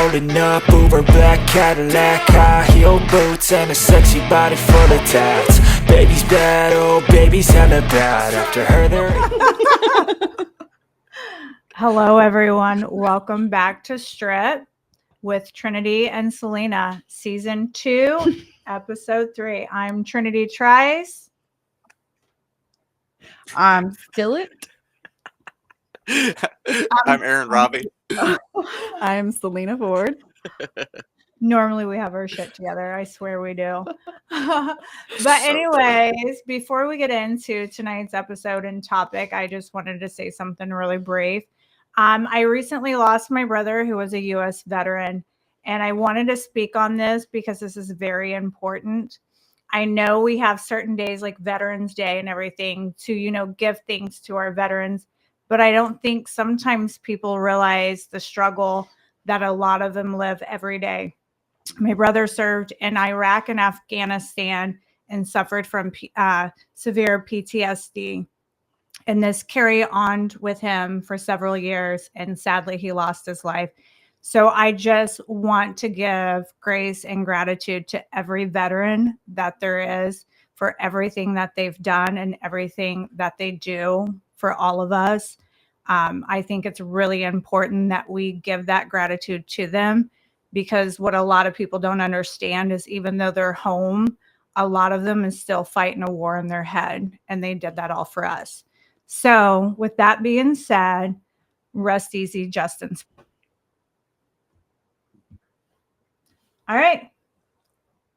Rolling up over black Cadillac, high heel boots and a sexy body full of tats. Baby's bad, oh baby's hella bad. After her there. Hello everyone, welcome back to Strip with Trinity and Salina, Season 2, Episode 3. I'm Trinity Tryce. I'm Skillet. I'm Aaron Rabe. I'm Salina Ford. Normally we have our shit together. I swear we do. But anyways, before we get into tonight's episode and topic, I just wanted to say something really brief. I recently lost my brother who was a U.S. veteran, and I wanted to speak on this because this is very important. I know we have certain days like Veterans Day and everything to, give things to our veterans, but I don't think sometimes people realize the struggle that a lot of them live every day. My brother served in Iraq and Afghanistan and suffered from severe PTSD. And this carried on with him for several years. And sadly, he lost his life. So I just want to give grace and gratitude to every veteran that there is for everything that they've done and everything that they do for all of us. I think it's really important that we give that gratitude to them, because what a lot of people don't understand is even though they're home, a lot of them is still fighting a war in their head, and they did that all for us. So with that being said, rest easy, Justin. All right.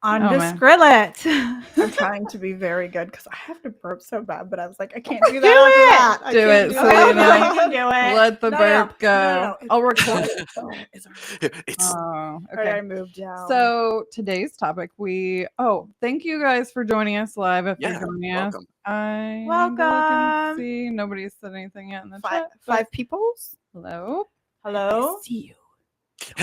On to Skillet. I'm trying to be very good because I have to burp so bad, but I was like, I can't do that after that. Do it, Salina. You can do it. Let the burp go. No. I'll record it. It's Okay. I moved down. So today's topic, thank you guys for joining us live. If you're joining us, welcome. See, nobody said anything yet in the chat. Five peoples. Hello. Hello. I see you.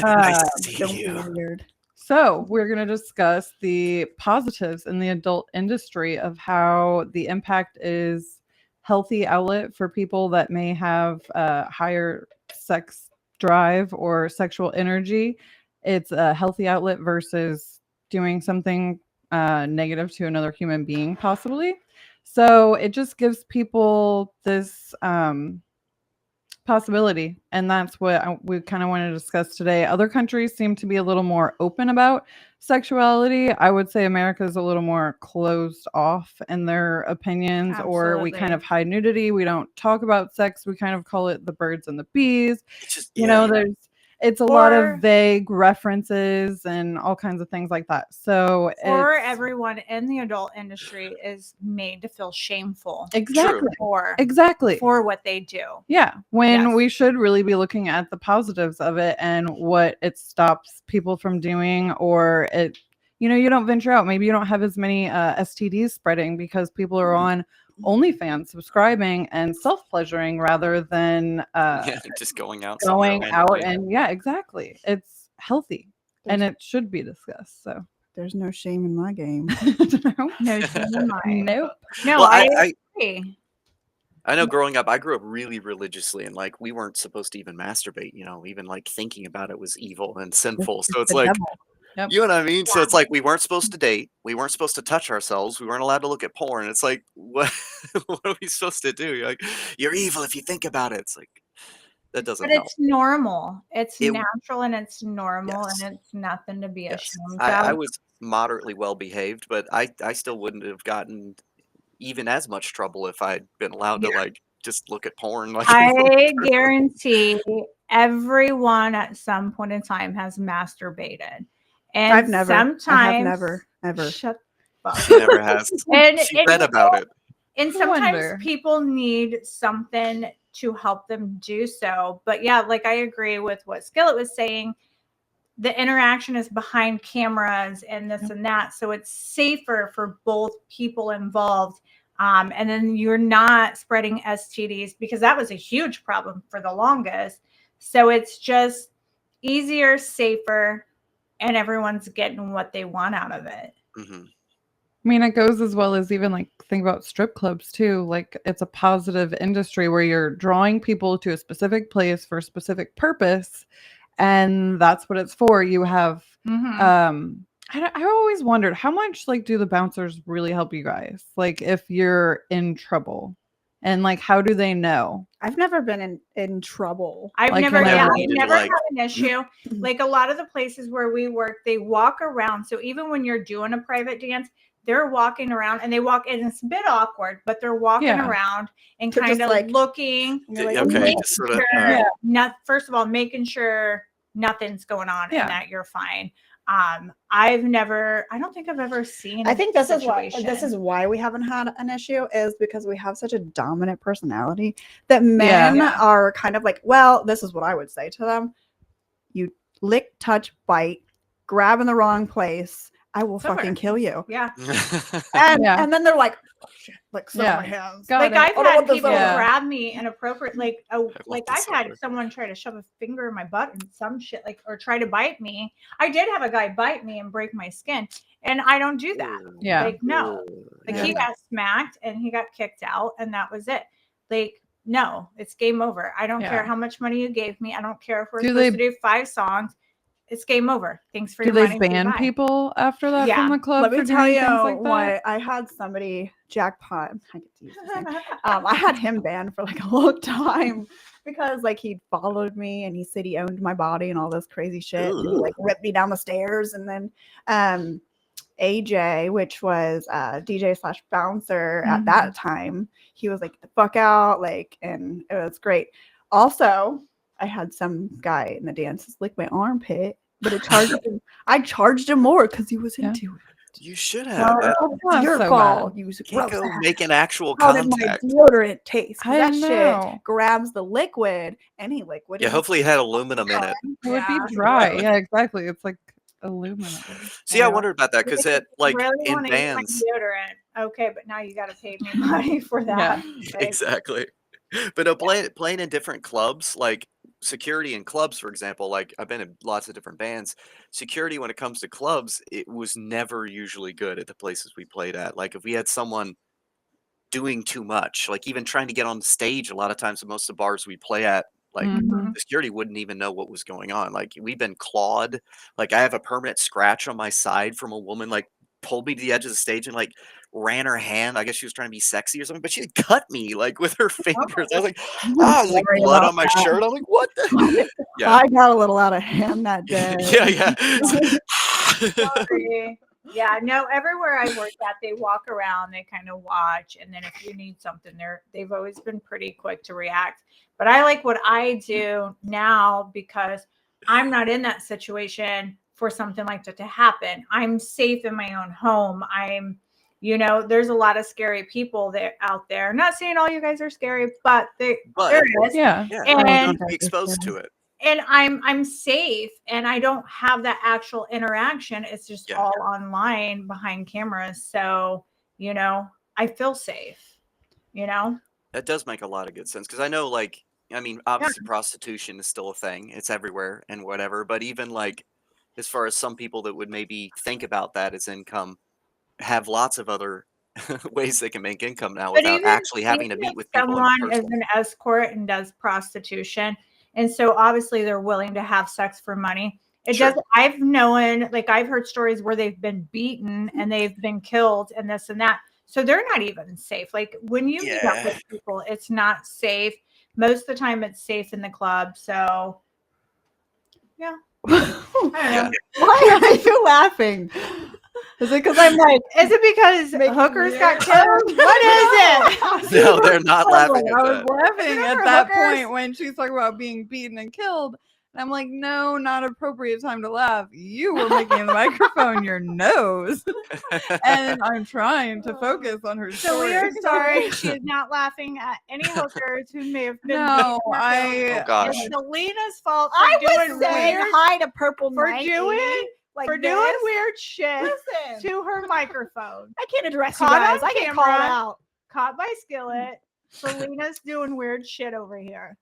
Nice to see Don't you. be weird. So we're going to discuss the positives in the adult industry of how the impact is healthy outlet for people that may have higher sex drive or sexual energy. It's a healthy outlet versus doing something negative to another human being, possibly. So it just gives people this possibility, and that's what we kind of want to discuss today. Other countries seem to be a little more open about sexuality. I would say America is a little more closed off in their opinions. Absolutely. Or we kind of hide nudity. We don't talk about sex. We kind of call it the birds and the bees. It's just, it's a lot of vague references and all kinds of things like that. So everyone in the adult industry is made to feel shameful. Exactly. For what they do. Yeah. When we should really be looking at the positives of it and what it stops people from doing, or it, you don't venture out. Maybe you don't have as many STDs spreading because people are on OnlyFans subscribing and self-pleasuring rather than just going out and exactly. It's healthy and it should be discussed. So there's no shame in my game. No shame in mine. Nope. No, well, I agree. I know growing up, I grew up really religiously, and like we weren't supposed to even masturbate, even like thinking about it was evil and sinful. So it's like, Yep. you know what I mean? Yeah. So it's like we weren't supposed to date. We weren't supposed to touch ourselves. We weren't allowed to look at porn. It's like, what are we supposed to do? You're like, you're evil if you think about it. It's like, that doesn't help. But it's normal. It's natural and it's normal, and it's nothing to be ashamed of. I was moderately well behaved, but I still wouldn't have gotten even as much trouble if I'd been allowed to like just look at porn. Like, I guarantee everyone at some point in time has masturbated. And I've never. Sometimes, I have never, ever. Shut up. She never has. She read about it. And sometimes people need something to help them do so. But yeah, like I agree with what Skillet was saying. The interaction is behind cameras and this and that. So it's safer for both people involved. And then you're not spreading STDs, because that was a huge problem for the longest. So it's just easier, safer, and everyone's getting what they want out of it. Mm-hmm. I mean, it goes as well as even like think about strip clubs too. Like it's a positive industry where you're drawing people to a specific place for a specific purpose. and that's what it's for. You have Mhm. I always wondered how much like do the bouncers really help you guys? Like if you're in trouble, and like how do they know? I've never been in trouble. I've Like, never, never yeah, I've needed, never like- had an issue. Like a lot of the places where we work, they walk around. So even when you're doing a private dance, they're walking around and they walk, and it's a bit awkward, but they're walking Yeah. around and They're kind just of like- looking. And you're like, Okay, making just sort of. sure Yeah. first of all, making sure nothing's going on Yeah. and that you're fine. I don't think I've ever seen. I think this is situation. why we haven't had an issue, is because we have such a dominant personality that men Yeah. are kind of like, well, this is what I would say to them. You lick, touch, bite, grab in the wrong place, I will It's over. fucking kill you. Yeah. And Yeah. and then they're like, oh, shit, like sit Yeah. on my hands. Got Like it. I've Oh, no, had what the people fuck? grab me inappropriate, like love like this I've had over. someone try to shove a finger in my butt and some shit, like, or try to bite me. I did have a guy bite me and break my skin, and I don't do that. Yeah. Like no, like he got smacked and he got kicked out, and that was it. Like no, it's game over. I don't Yeah. care how much money you gave me. I don't care if we're Do supposed they- to do 5 songs. It's game over. Thanks for Do your they money. ban Goodbye. people after that Yeah. from the club? Let me for tell doing you things like that? what I had somebody jackpot. I get to use his name. I had him banned for like a long time because like he followed me and he said he owned my body and all this crazy shit. And he like ripped me down the stairs. And then AJ, which was DJ slash bouncer at that time, he was like, "Get the fuck out!" Like, and it was great. Also, I had some guy in the dances lick my armpit, but I charged him more because he was Yeah. into it. You should have. Well, That's it's your so fault. bad. You Can't go make an actual How did my contact. deodorant taste? 'Cause I that know. shit grabs the liquid, any liquid. Yeah, and hopefully it had aluminum in it. It would Yeah. be dry. Yeah, exactly. It's like aluminum. See, I Yeah. wondered about that because If it, you like really in wanna use my bands, deodorant, okay, but now you got to pay me money for that. Like, exactly. But no, playing in different clubs, like security in clubs, for example. Like I've been in lots of different bands. Security, when it comes to clubs, it was never usually good at the places we played at. Like if we had someone doing too much, like even trying to get on stage, a lot of times at most of the bars we play at, like Mhm. the security wouldn't even know what was going on. Like we've been clawed. Like I have a permanent scratch on my side from a woman like pulled me to the edge of the stage and like ran her hand. I guess she was trying to be sexy or something, but she cut me like with her fingers. I was like, there's like sorry blood about on my that. shirt. I'm like, what the? Yeah. I got a little out of hand that day. Yeah. sorry. Yeah, no, everywhere I worked at, they walk around, they kind of watch, and then if you need something, they've always been pretty quick to react. But I like what I do now because I'm not in that situation for something like that to happen. I'm safe in my own home. There's a lot of scary people out there. Not saying all you guys are scary, but there is. Yeah. Yeah, And- you don't be exposed to it. And I'm safe and I don't have that actual interaction. It's just Yeah. all online behind cameras. So, I feel safe, That does make a lot of good sense because I know, like, I mean, obviously prostitution is still a thing. It's everywhere and whatever. But even like, as far as some people that would maybe think about that as income, have lots of other ways they can make income now But without actually having to even meet if with people in someone is person. an escort and does prostitution, and so obviously they're willing to have sex for money. Sure. I've heard stories where they've been beaten and they've been killed and this and that. So they're not even safe. Like when you meet up with people, it's not safe. Most of the time it's safe in the club. So yeah. I don't know. Why are you laughing? Is it because I'm like, Is it because Making hookers me- got killed? What is it? No, they're not laughing I at was that. laughing Remember at that hookers? point when she's talking about being beaten and killed. And I'm like, no, not appropriate time to laugh. You were making the microphone your nose. And I'm trying to focus on her So we story. are sorry. She is not laughing at any hookers who may have been No, beaten or killed. Oh gosh. It's Selena's fault for I doing was saying weird, hi to Purple for Nike, doing like for doing this. weird shit Listen, to her microphone. I can't address you Caught guys. on I get camera. called out. Caught by Skillet. Selena's doing weird shit over here.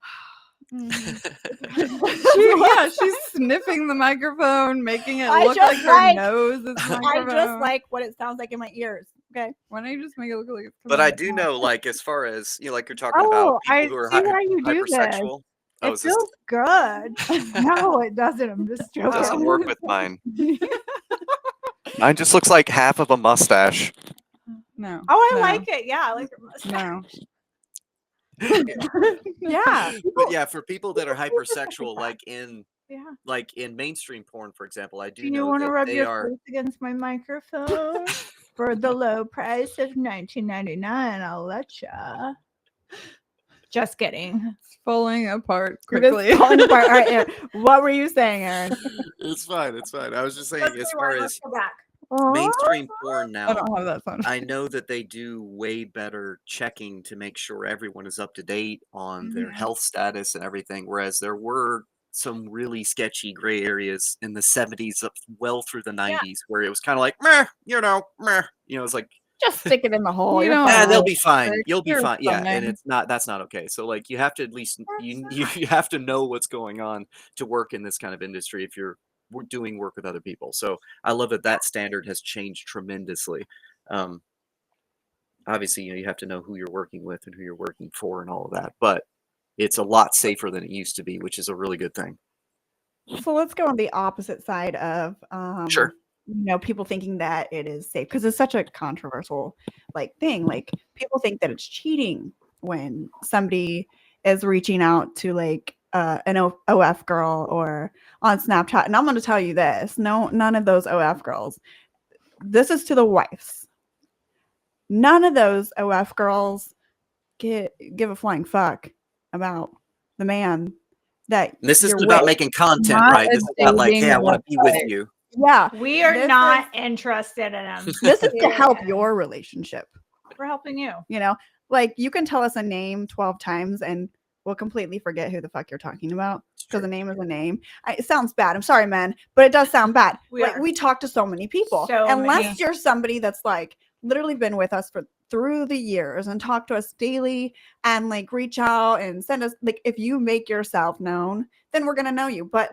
She's sniffing the microphone, making it I look just like her like- nose is the I microphone. just like what it sounds like in my ears. Okay. Why don't you just make it look like it's But coming I out do your know, mouth? like, as far as, like you're talking Oh, about I people who are see why you do this. hypersexual. Oh, It feels good. No, it doesn't. I'm just joking. doesn't work with mine. Mine just looks like half of a mustache. No. Oh, I no, like it. Yeah, I like your mustache. No. Yeah. But yeah, for people that are hypersexual, Yeah. like in mainstream porn, for example, I do Do you know want to that rub they your are. face against my microphone for the low price of $19.99? I'll let ya. Just kidding. It's falling apart It is quickly. falling apart. All right, Aaron, what were you saying, Aaron? It's fine. It's fine. I was just saying, Let's as far rewind, as let's go back. mainstream porn I now, don't have that sound. I know that they do way better checking to make sure everyone is up to date on their Mhm. health status and everything. Whereas there were some really sketchy gray areas in the 70s up well through the 90s where it was kind of like, meh, meh. It's like, Just stick it in the hole. You You're don't fine. they'll Oh, be fine. sick. You'll be You're fine. Yeah, and fine. it's not. That's not okay. So like, you have to at least you have to know what's going on to work in this kind of industry if you're doing work with other people. So I love that standard has changed tremendously. Um, Obviously, you have to know who you're working with and who you're working for and all of that. But it's a lot safer than it used to be, which is a really good thing. So let's go on the opposite side of Sure. people thinking that it is safe because it's such a controversial thing. Like people think that it's cheating when somebody is reaching out to an OF girl or on Snapchat. And I'm going to tell you this: none of those OF girls. This is to the wives. None of those OF girls give a flying fuck about the man that This you're isn't about with. making content, Not right? a This is about like, dating hey, I want to be with website. you. Yeah, We are this not interested in them. This is to help Yeah. your relationship. We're helping you. Like you can tell us a name 12 times and we'll completely forget who the fuck you're talking about because a name is a name. It sounds bad. I'm sorry, man, but it does sound bad. We talk to so many people. Unless you're somebody that's literally been with us through the years and talk to us daily and reach out and send us if you make yourself known, then we're gonna know you. But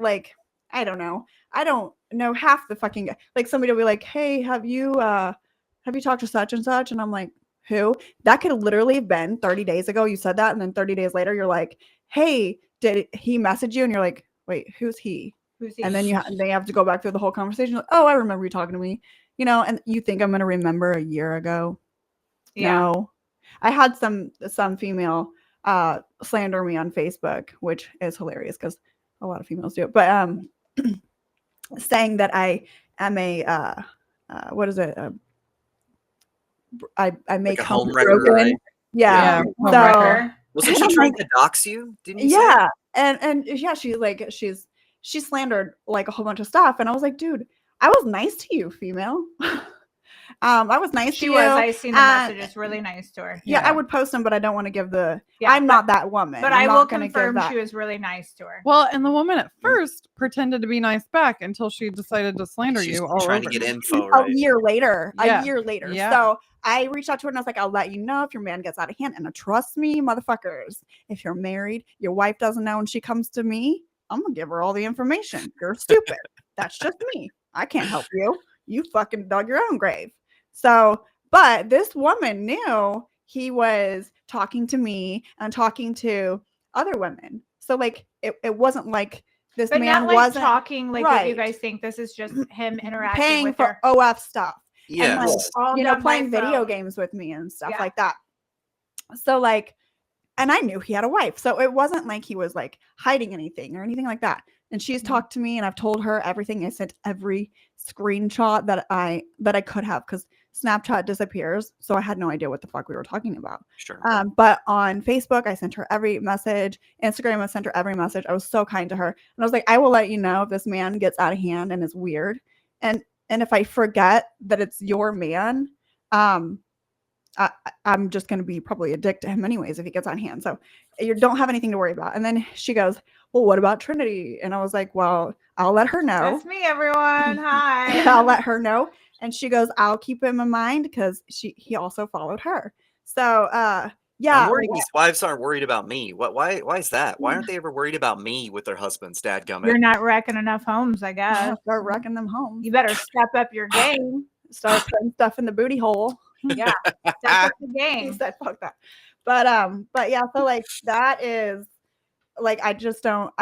I don't know. I don't know half the fucking somebody will be like, hey, have you talked to such and such? And I'm like, who? That could literally have been 30 days ago. You said that, and then 30 days later, you're like, hey, did he message you? And you're like, wait, who's he? Who's he? And then they have to go back through the whole conversation. Like, oh, I remember you talking to me. And you think I'm gonna remember a year ago? Yeah. No. I had some female slander me on Facebook, which is hilarious because a lot of females do it. But saying that I am a what is it? I make Like a home homes wrecker, broken. right? Yeah. home So wrecker. Wasn't she trying to dox you? Didn't you say? yeah, and yeah, she slandered a whole bunch of stuff, and I was like, dude, I was nice to you, female. I was nice to She you. was. I seen the messages. Really nice to her. Yeah, I would post them, but I don't want to give Yeah, I'm not that woman. But I'm I will not gonna give confirm that. she was really nice to her. Well, and the woman at first pretended to be nice back until she decided to slander She's you all trying over. to get info, A right? year later. Yeah. A year later. Yeah. So I reached out to her and I was like, I'll let you know if your man gets out of hand. And trust me, motherfuckers, if you're married, your wife doesn't know and she comes to me, I'm gonna give her all the information. You're stupid. That's just me. I can't help you. You fucking dug your own grave. So, but this woman knew he was talking to me and talking to other women. So it wasn't like this But man not wasn't talking what you right. guys think. This is just him interacting paying with for her. OF stuff. Yes. And playing video games with me and stuff like that. So and I knew he had a wife. So it wasn't like he was hiding anything or anything like that. And she's talked to me and I've told her everything. I sent every screenshot that I could have because Snapchat disappears. So I had no idea what the fuck we were talking about. Sure. But on Facebook, I sent her every message. Instagram, I sent her every message. I was so kind to her. And I was like, I will let you know if this man gets out of hand and is weird. And if I forget that it's your man, I'm just going to be probably a dick to him anyways if he gets on hand. So you don't have anything to worry about. And then she goes, well, what about Trinity? And I was like, well, I'll let her know. That's me, everyone. Hi. I'll let her know. And she goes, I'll keep him in mind because he also followed her. So yeah. I'm worried these wives aren't worried about me. Why is that? Why aren't they ever worried about me with their husbands, dadgummit? You're not wrecking enough homes, I guess. Start wrecking them homes. You better step up your game. Start putting stuff in the booty hole. Yeah. Step up the game. He said, fuck that. But yeah, so that is like I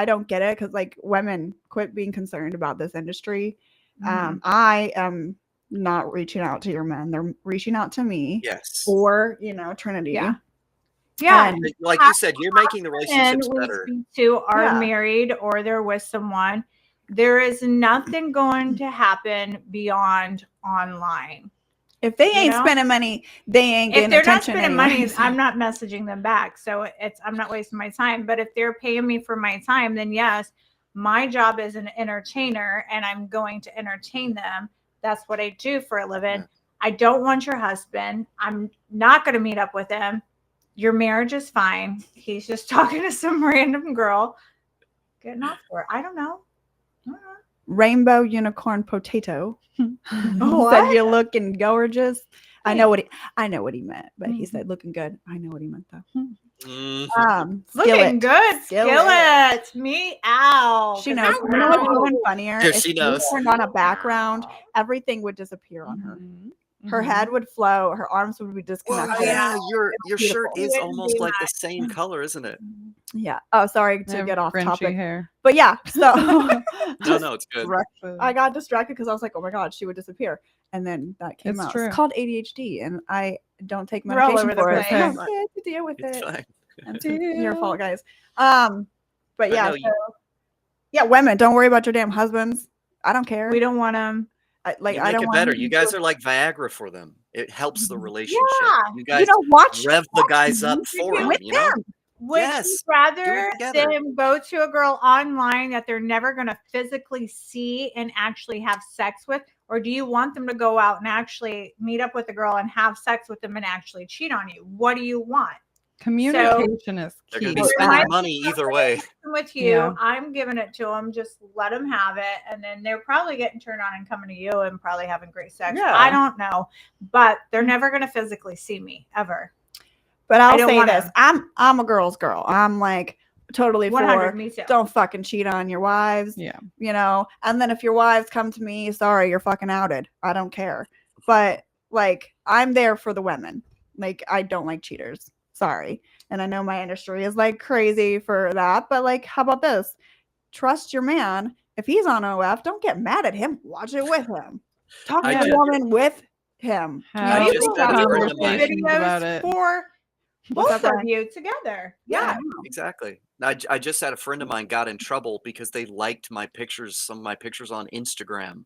don't get it, because like women, quit being concerned about this industry. I am not reaching out to your men. They're reaching out to me. Yes. Or, Trinity. Yeah. Yeah. And Like you said, you're making the relationships we better. speak to are Yeah. married or they're with someone. There is nothing going to happen beyond online. if they ain't spending money, they ain't getting If they're not attention spending money, anyways. I'm not messaging them back. So I'm not wasting my time. But if they're paying me for my time, then yes, my job is an entertainer and I'm going to entertain them. That's what I do for a living. Yeah. I don't want your husband. I'm not going to meet up with him. Your marriage is fine. He's just talking to some random girl. Getting off for it. I don't know. Rainbow unicorn potato. What? Said you're looking gorgeous. I know what he meant, but he said looking good. I know what he meant though. Mhm. Looking good. Skillet. Skillet. Me out. She knows. You know what's even funnier? Yeah, If she you knows. turned on a background, everything would disappear on her. Her head would float. Her arms would be Well, disconnected. yeah, your shirt beautiful. is Wouldn't almost be like the much. same color, isn't it? Yeah. Oh, sorry to get off Frenchy topic. hair. But yeah, so No, it's good. I got distracted because I was like, oh my God, she would disappear. And then that came It's out. true. It's called ADHD, and I don't take We're all medication over the for it. So I place. have to deal with It's it. fine. It's your fault, guys. But Yeah, no, yeah, women, don't worry about your damn husbands. I don't care. We don't want them. I you don't make it want better. anything You to do guys are like Viagra for them. It helps the relationship. Yeah. You with- guys watch rev the guys up music for them, with you know? them. Would Yes, you do rather it together. them go to a girl online that they're never going to physically see and actually have sex with? Or do you want them to go out and actually meet up with a girl and have sex with them and actually cheat on you? What do you want? Communication is They're key. going to be There spending might be money either way. With you, Yeah. I'm giving it to them. Just let them have it. And then they're probably getting turned on and coming to you and probably having great sex. Yeah. I don't know. But they're never going to physically see me ever. But I I'll don't say want this: them. I'm a girl's girl. I'm like totally 100, for me too. don't fucking cheat on your wives. Yeah. And then if your wives come to me, sorry, you're fucking outed. I don't care. But like, I'm there for the women. Like, I don't like cheaters. Sorry. And I know my industry is like crazy for that, but like, how about this? Trust your man. If he's on OF, don't get mad at him. Watch it with him. Talk I to the just- woman with him. Have just had a friend of mine- conversations about it. for What's both up, of Brian? you together. Yeah, Yeah. exactly. I just had a friend of mine got in trouble because they liked my pictures, some of my pictures on Instagram.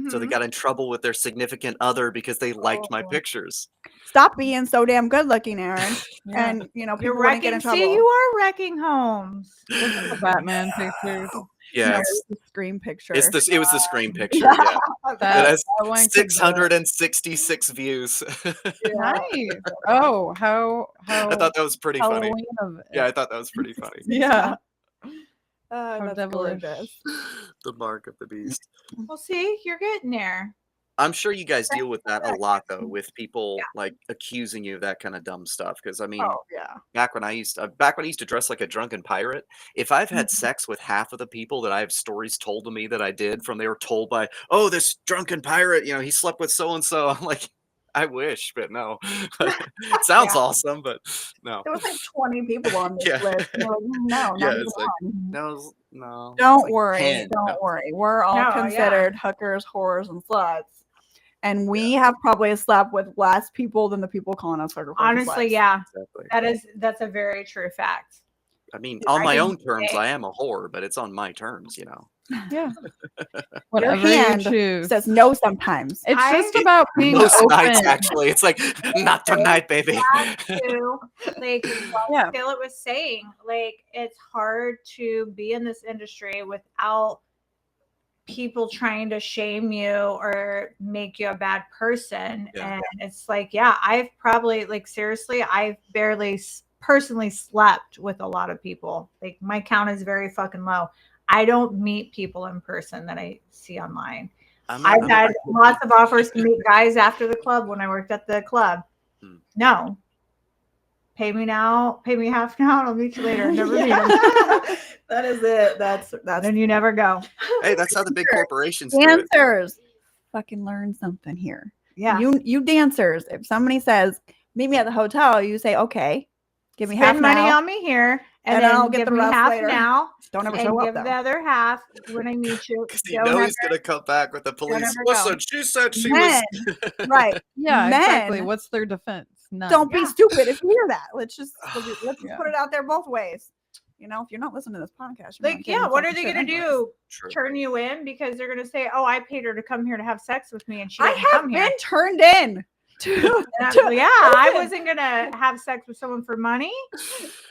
So they Mhm. got in trouble with their significant other because they liked my Oh. pictures. Stop being so damn good looking, Aaron. Yeah. And people You're wouldn't get in wrecking. trouble. See, you are wrecking homes. The Batman pictures. Yeah, No, it's, it's the screen picture. it was the screen picture. Yeah, it That, has that one could do it. 666 views. Nice. Oh, how I thought that was pretty funny. Halloween of it. Yeah, I thought that was pretty funny. Yeah. That's devilish. gorgeous. The mark of the beast. Well, see, you're getting there. I'm sure you guys deal with that a lot though, with people like accusing you of that kind of dumb stuff. Because I mean, Oh yeah. back when I used to dress like a drunken pirate, if I've had sex with half of the people that I have stories told to me that I did from, they were told by, oh, this drunken pirate, he slept with so and so. I'm like, I wish, but no. It sounds awesome, but no. There was like 20 people on this Yeah. list. And we're like, no, Yeah, not even it's like, one. no. it's Don't like worry. 10. Don't No. worry. We're all No, yeah. considered hookers, whores, and sluts. And we have probably slept with less people than the people calling us hookers. Honestly, yeah, Exactly. that's a very true fact. I mean, on I my can own terms, say- I am a whore, but it's on my terms, Yeah. Your Whatever hand you choose. says no sometimes. It's I- just about being Most open. nights, actually, it's like, not tonight, baby. To, like what Yeah. Skillet was saying, like it's hard to be in this industry without people trying to shame you or make you a bad person. Yeah. And it's like, yeah, I've probably, like, seriously, I've barely personally slept with a lot of people. Like, my count is very fucking low. I don't meet people in person that I see online. I've had lots of offers to meet guys after the club when I worked at the club. Hmm. No. Pay me now, pay me half now, and I'll meet you later. Never meet them. That is it. That's Then you never go. Hey, that's how the big corporations do it. dancers. Fucking learn something here. Yeah. You dancers. If somebody says meet me at the hotel, you say okay, give me half Spend money now. on me here. And then I'll get give the me rest half later. now. Don't ever And show up give though. the other half when I meet you. Because you Don't know ever, he's gonna come back with the police. ever go. Listen, she said she Men, was. right? Yeah, exactly. Men, What's their defense? None. don't be Yeah. stupid if you hear that. Let's just Yeah. put it out there both ways. You know, if you're not listening to this podcast, you're not like, getting yeah, what are fucking they shit going to anyways. do? True. Turn you in because they're going to say, "Oh, I paid her to come here to have sex with me," and she I didn't have come been here. turned in. To, And I was like, yeah, I listen, wasn't going to have sex with someone for money.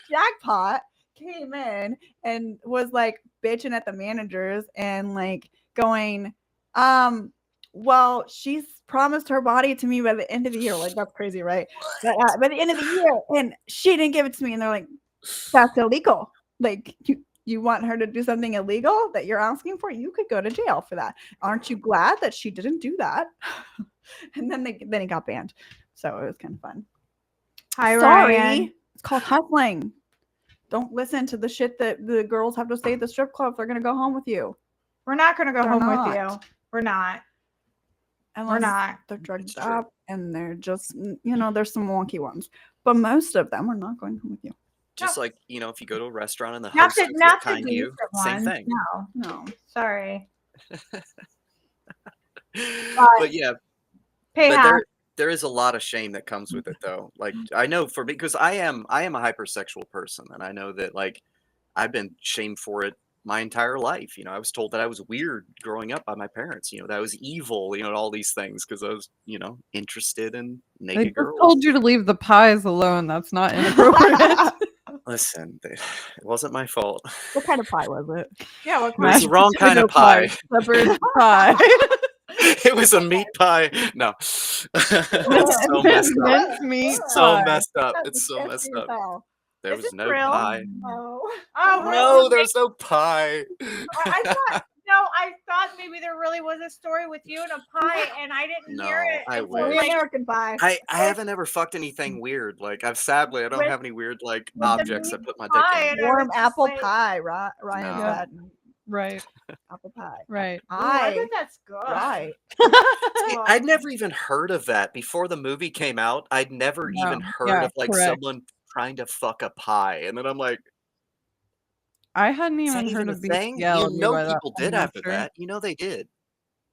Jackpot came in and was like bitching at the managers and like going, well, she's promised her body to me by the end of the year. Like, that's crazy, right? But by the end of the year, and she didn't give it to me. And they're like, that's illegal. Like, you want her to do something illegal that you're asking for? You could go to jail for that. Aren't you glad that she didn't do that? And then he got banned. So it was kind of fun. Hi, Sorry. Ryan. It's called hustling. Don't listen to the shit that the girls have to say at the strip club. They're going to go home with you. We're not going to go They're home not. with you. We're not. Unless We're not. they're drugged It's true. up and they're just, there's some wonky ones. But most of them are not going home with you. Just like, if you go to a restaurant and the Not host the, is not the kind to you, decent same ones. thing. No, No. sorry. But yeah, Pay but half. there is a lot of shame that comes with it though. Like I know for me, because I am a hypersexual person, and I know that like I've been shamed for it my entire life. I was told that I was weird growing up by my parents, that I was evil, and all these things because I was, interested in They naked just girls. told you to leave the pies alone. That's not inappropriate. Listen, it wasn't my fault. What kind of pie was it? Yeah, what It was the Mashed wrong kind of potato pie. Shepherd's pie. It was a meat pie. No. It's so messed up. Minced meat It's so pie. messed up. That's It's so messed disgusting as up. hell. There Is was it no real? pie. Oh. Oh, No, there's no pie. I thought maybe there really was a story with you and a pie, and I didn't hear No, it. I And so, wish. like, American pie. I haven't ever fucked anything weird. Like I don't With- have any weird like with the objects meat I put my pie dick and in. I was Warm just apple like- pie, right? Ryan No. said. Right, Apple pie. right. Ooh, I bet that's good. Right. See, Well, I'd never even heard of that before the movie came out. I'd never even No, heard yeah, of like correct. someone trying to fuck a pie, and then I'm like, I hadn't is that even even heard a of thing? bestiality by that People point, did I'm after sure. that. They did.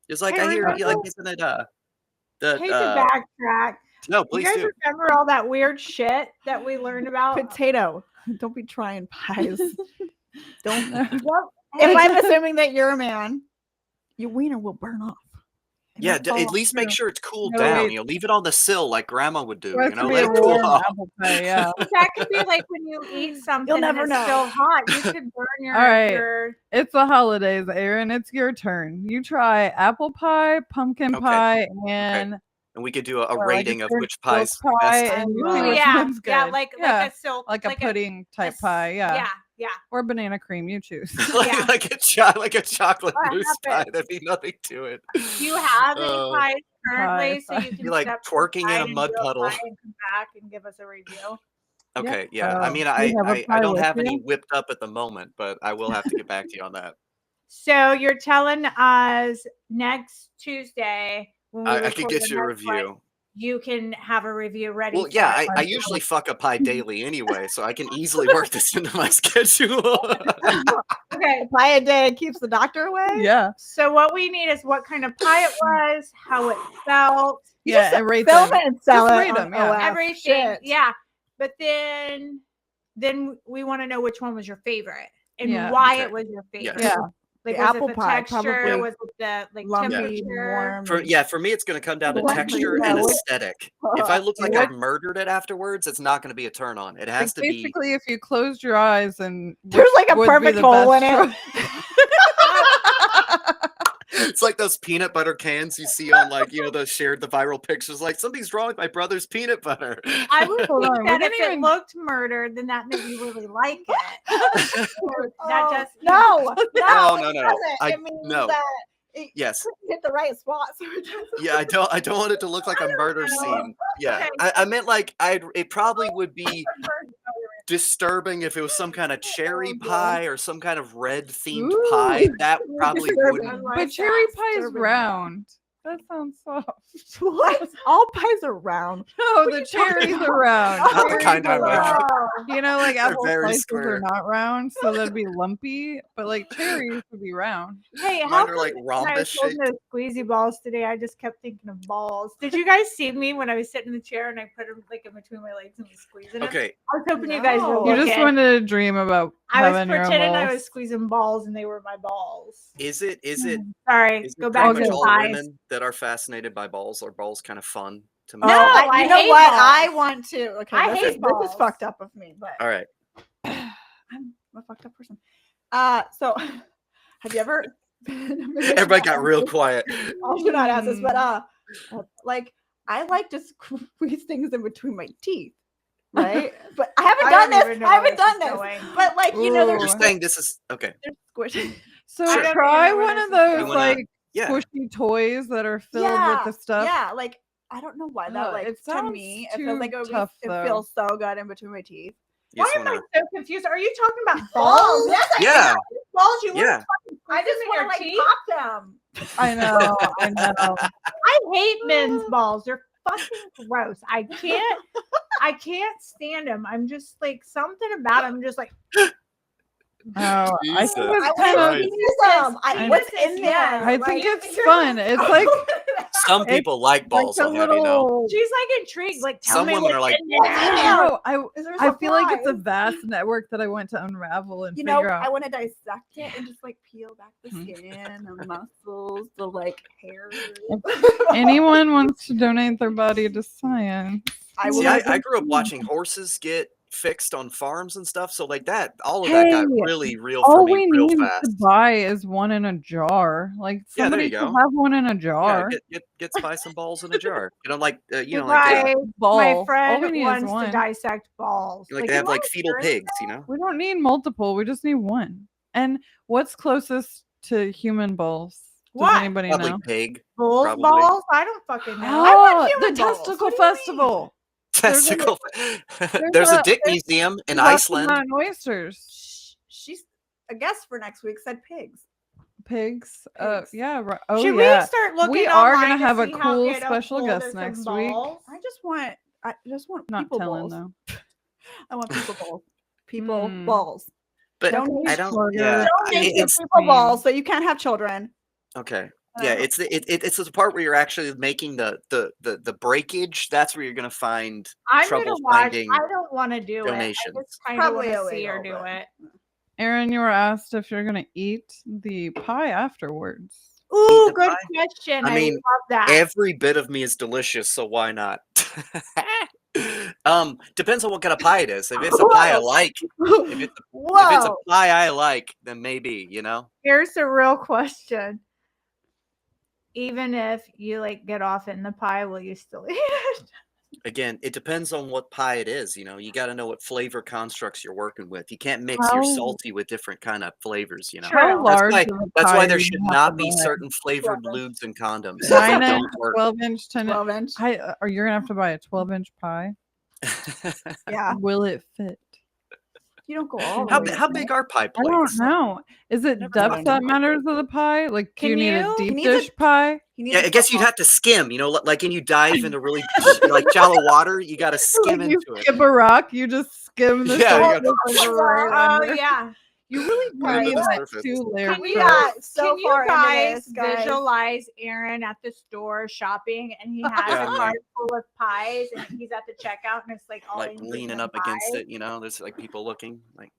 It's like Hey, I hear, remember- like isn't it hate to backtrack. no, You please guys do. remember all that weird shit that we learned about? Potato. Don't be trying pies. Don't. What? If I'm assuming that you're a man, your wiener will burn off. And Yeah, that's all at least make true. sure it's cooled No, down. wait. Leave it on the sill like grandma would do. It has to be Let a it cool warm off. apple pie, yeah. That could be like when you eat something never and it's know. still hot. You could burn your. All right. your It's the holidays, Aaron. It's your turn. You try apple pie, pumpkin Okay. pie, and And we could do a like rating of French which pie's silk pie, best. and you Ooh, see which yeah, one's good. yeah, like a silk, like a pudding type s- pie, yeah. yeah. Or banana cream, you choose. Yeah. like a chocolate What mousse pie. happened? There'd be nothing to it. Do you have any pies currently, so pie. you can Be like step twerking in aside a and mud do puddle. pie and come back and give us a review? Okay, yeah. I mean, you I have a pie don't with have any you? whipped up at the moment, but I will have to get back to you on that. So you're telling us next Tuesday when we I could record get the you a next one, review. you can have a review ready. Well, yeah, for us. I usually fuck a pie daily anyway, so I can easily work this into my schedule. Okay. Pie a day keeps the doctor away. Yeah. So what we need is what kind of pie it was, how it felt, You Yeah, just and rate film them. it and sell Just it. rate on 'em, yeah. OF. everything. Shit. Yeah. But then we want to know which one was your favorite and Yeah. why Okay. it was your Yes. favorite. Yeah. Like The was apple it the pie, texture? probably Was it the Lumpy, temperature? warm. For me, it's going to come down to Lumpy, texture yeah, and what- aesthetic. If I look like What- I've murdered it afterwards, it's not going to be a turn on. It has Like, to be. basically, if you closed your eyes and There's like a would be perfect the hole in best it. It's like those peanut butter cans you see on the viral pictures. Like something's wrong with my brother's peanut butter. I would Hold think on, we that if didn't it even- looked murdered, then that meant you really like it. That just no, No, it no. doesn't. It means No. that it Yes. hit the right spot. So it doesn't. Yeah, I don't want it to look like a murder know. scene. Yeah, Okay. I meant like it probably would be disturbing if it was some kind of cherry pie or some kind of red themed Ooh. pie. That probably Disturbing. wouldn't. like But cherry that. pie is Disturbing. round. That sounds soft. What? All pies are round. No, the cherries are round. Not the Cherries kind I are like. round. You know, like They're apple very slices square. are not round, so they'd be lumpy. But like cherries would be round. Hey, Mine how are come like when I was rhombus holding shaped. those squeezy balls today, I just kept thinking of balls. Did you guys see me when I was sitting in the chair and I put them like in between my legs and was squeezing them? Okay, I was hoping you guys were No. You looking. just wanted to dream about I was having your own pretending I balls. was squeezing balls and they were my balls. is it Sorry, is go it back pretty to much the all pies. women that are fascinated by balls? Are balls kind of fun to me? No, I you know hate what? I balls. want to. Okay, I this hate is balls. fucked up of me, but All right. I'm a fucked up person. So have you ever? Everybody got real quiet. I should not ask this, but like I like to squeeze things in between my teeth, right? But I haven't done this. I haven't done this. But like you know, Ooh. they're You're saying this is okay. squishy. So I don't try even know where one this of is going. those You wanna- like Yeah. squishy toys that are filled with the stuff. Yeah, like I don't know why that like It to sounds me it too feels like tough, it though. feels so good in between my teeth. You Why just am I wanna- so confused? Are you talking about balls? Yes, Yeah. Balls you want Yeah. to fucking I just want want to like pop them. I know, I know. I hate men's balls. They're fucking gross. I can't stand them. I'm just like something about them. Just like Oh, I Jesus. think I it's want kind to of. use them. What's in there? yes. I think Like, it's fun. It's like Some people like balls. like a I'll have you know. little. she's like intrigued. Like tell Some me women what's are like, in there. No, Is there I feel like it's a surprise? vast network that I want to unravel and You know, figure I out. want to dissect it and just like peel back the skin, the muscles, the like hair. Anyone wants to donate their body to science? I See, will. I grew up watching horses get fixed on farms and stuff. So like that, all of that got Hey, really real for All me we real need fast. to buy is one in a jar. Like Yeah, there somebody you could go. have one in a Yeah, jar. get spice and balls in a jar. You know, like My Ball. my All friend we need is wants to one. dissect balls. like they have like fetal pigs. You know, We don't need multiple. We just need one. And what's closest to human balls? Does What? anybody probably know? pig. Bulls Probably. balls? I don't fucking know. I Oh, want the human balls. testicle What do you mean? festival. There's a- Testicle. There's a dick there's museum in lots of Iceland. mountain oysters, She's a guest for next week. Said pigs. pigs. Pigs. Yeah. Right. Oh, Should yeah. we start looking? We are gonna online to have a see how cool get special hold guest of some next week. balls? I just want Not people telling balls. though. I want people balls. People Hmm. balls. But Don't I don't. sugar. Yeah, Don't make it's people balls, so you can't have children. okay. Yeah, it's the part where you're actually making the breakage. That's where you're gonna find I'm trouble gonna watch. finding I don't want to do donations. it. I just kind of want Probably to see her illegal, do but- it. Aaron, you were asked if you're gonna eat the pie afterwards. Ooh, the good pie? question. I mean, love that. Every bit of me is delicious, so why not? Depends on what kind of pie it is. If it's a pie I like, if it's a pie I like, then maybe, you know. Here's the real question. Even if you like get off in the pie, will you still eat it? Again, it depends on what pie it is. You know, you got to know what flavor constructs you're working with. You can't mix your How- salty with different kind of flavors. You know, True. How That's large why- of a that's pie why do there you should have not to be buy? certain flavored 12 lubes and condoms. 9 They inch, don't work. 12 inch, 10 inch. 12-inch. Or you're gonna have to buy a 12-inch pie. Yeah, Will it fit? you don't go all the how, way. how big are pie I plates? don't know. Is it Never depth mind. that matters of the pie? Like, do Can you need a you- deep He needs a- dish pie? He needs Yeah, a I guess you'd football. have to skim. You know, like when you dive into really like shallow water, you got to skim Like you into it. skip a rock, you just skim the Yeah, surface, you like, right Oh under. yeah. You really do Right need under the that surface. 2-layer Can you crust. got so can you far into guys this, guys. visualize Aaron at the store shopping and he has Yeah, a I'm cart full of pies and he's at the checkout and it's like all Like inclusive leaning up pies. against it, you know. There's like people looking. Like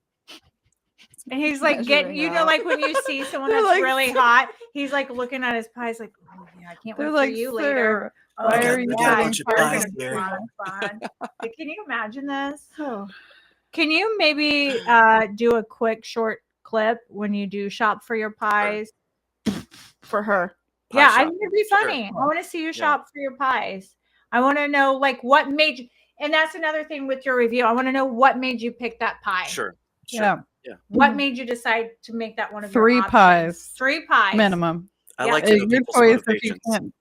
And he's like Measuring getting, out. like when you see someone They're that's like- really hot, he's like looking at his pies like, oh yeah, I can't wait They're for like, you later. "Sir, why got- are we you got a getting bunch of fired pies from here." school?" Fun. Like, can you imagine this? Oh. Can you maybe do a quick short clip when you do shop for your pies? For her. pie Yeah, I shop. think it'd be Sure. funny. I want to see you shop for your pies. I want to know like what made you, and that's another thing with your review. I want to know what made you pick that pie. Sure. Yeah, What made you decide to make that one of 3 your pies. options? 3 pies. minimum. I Yeah. like to know Your people's choice if you motivations. can't.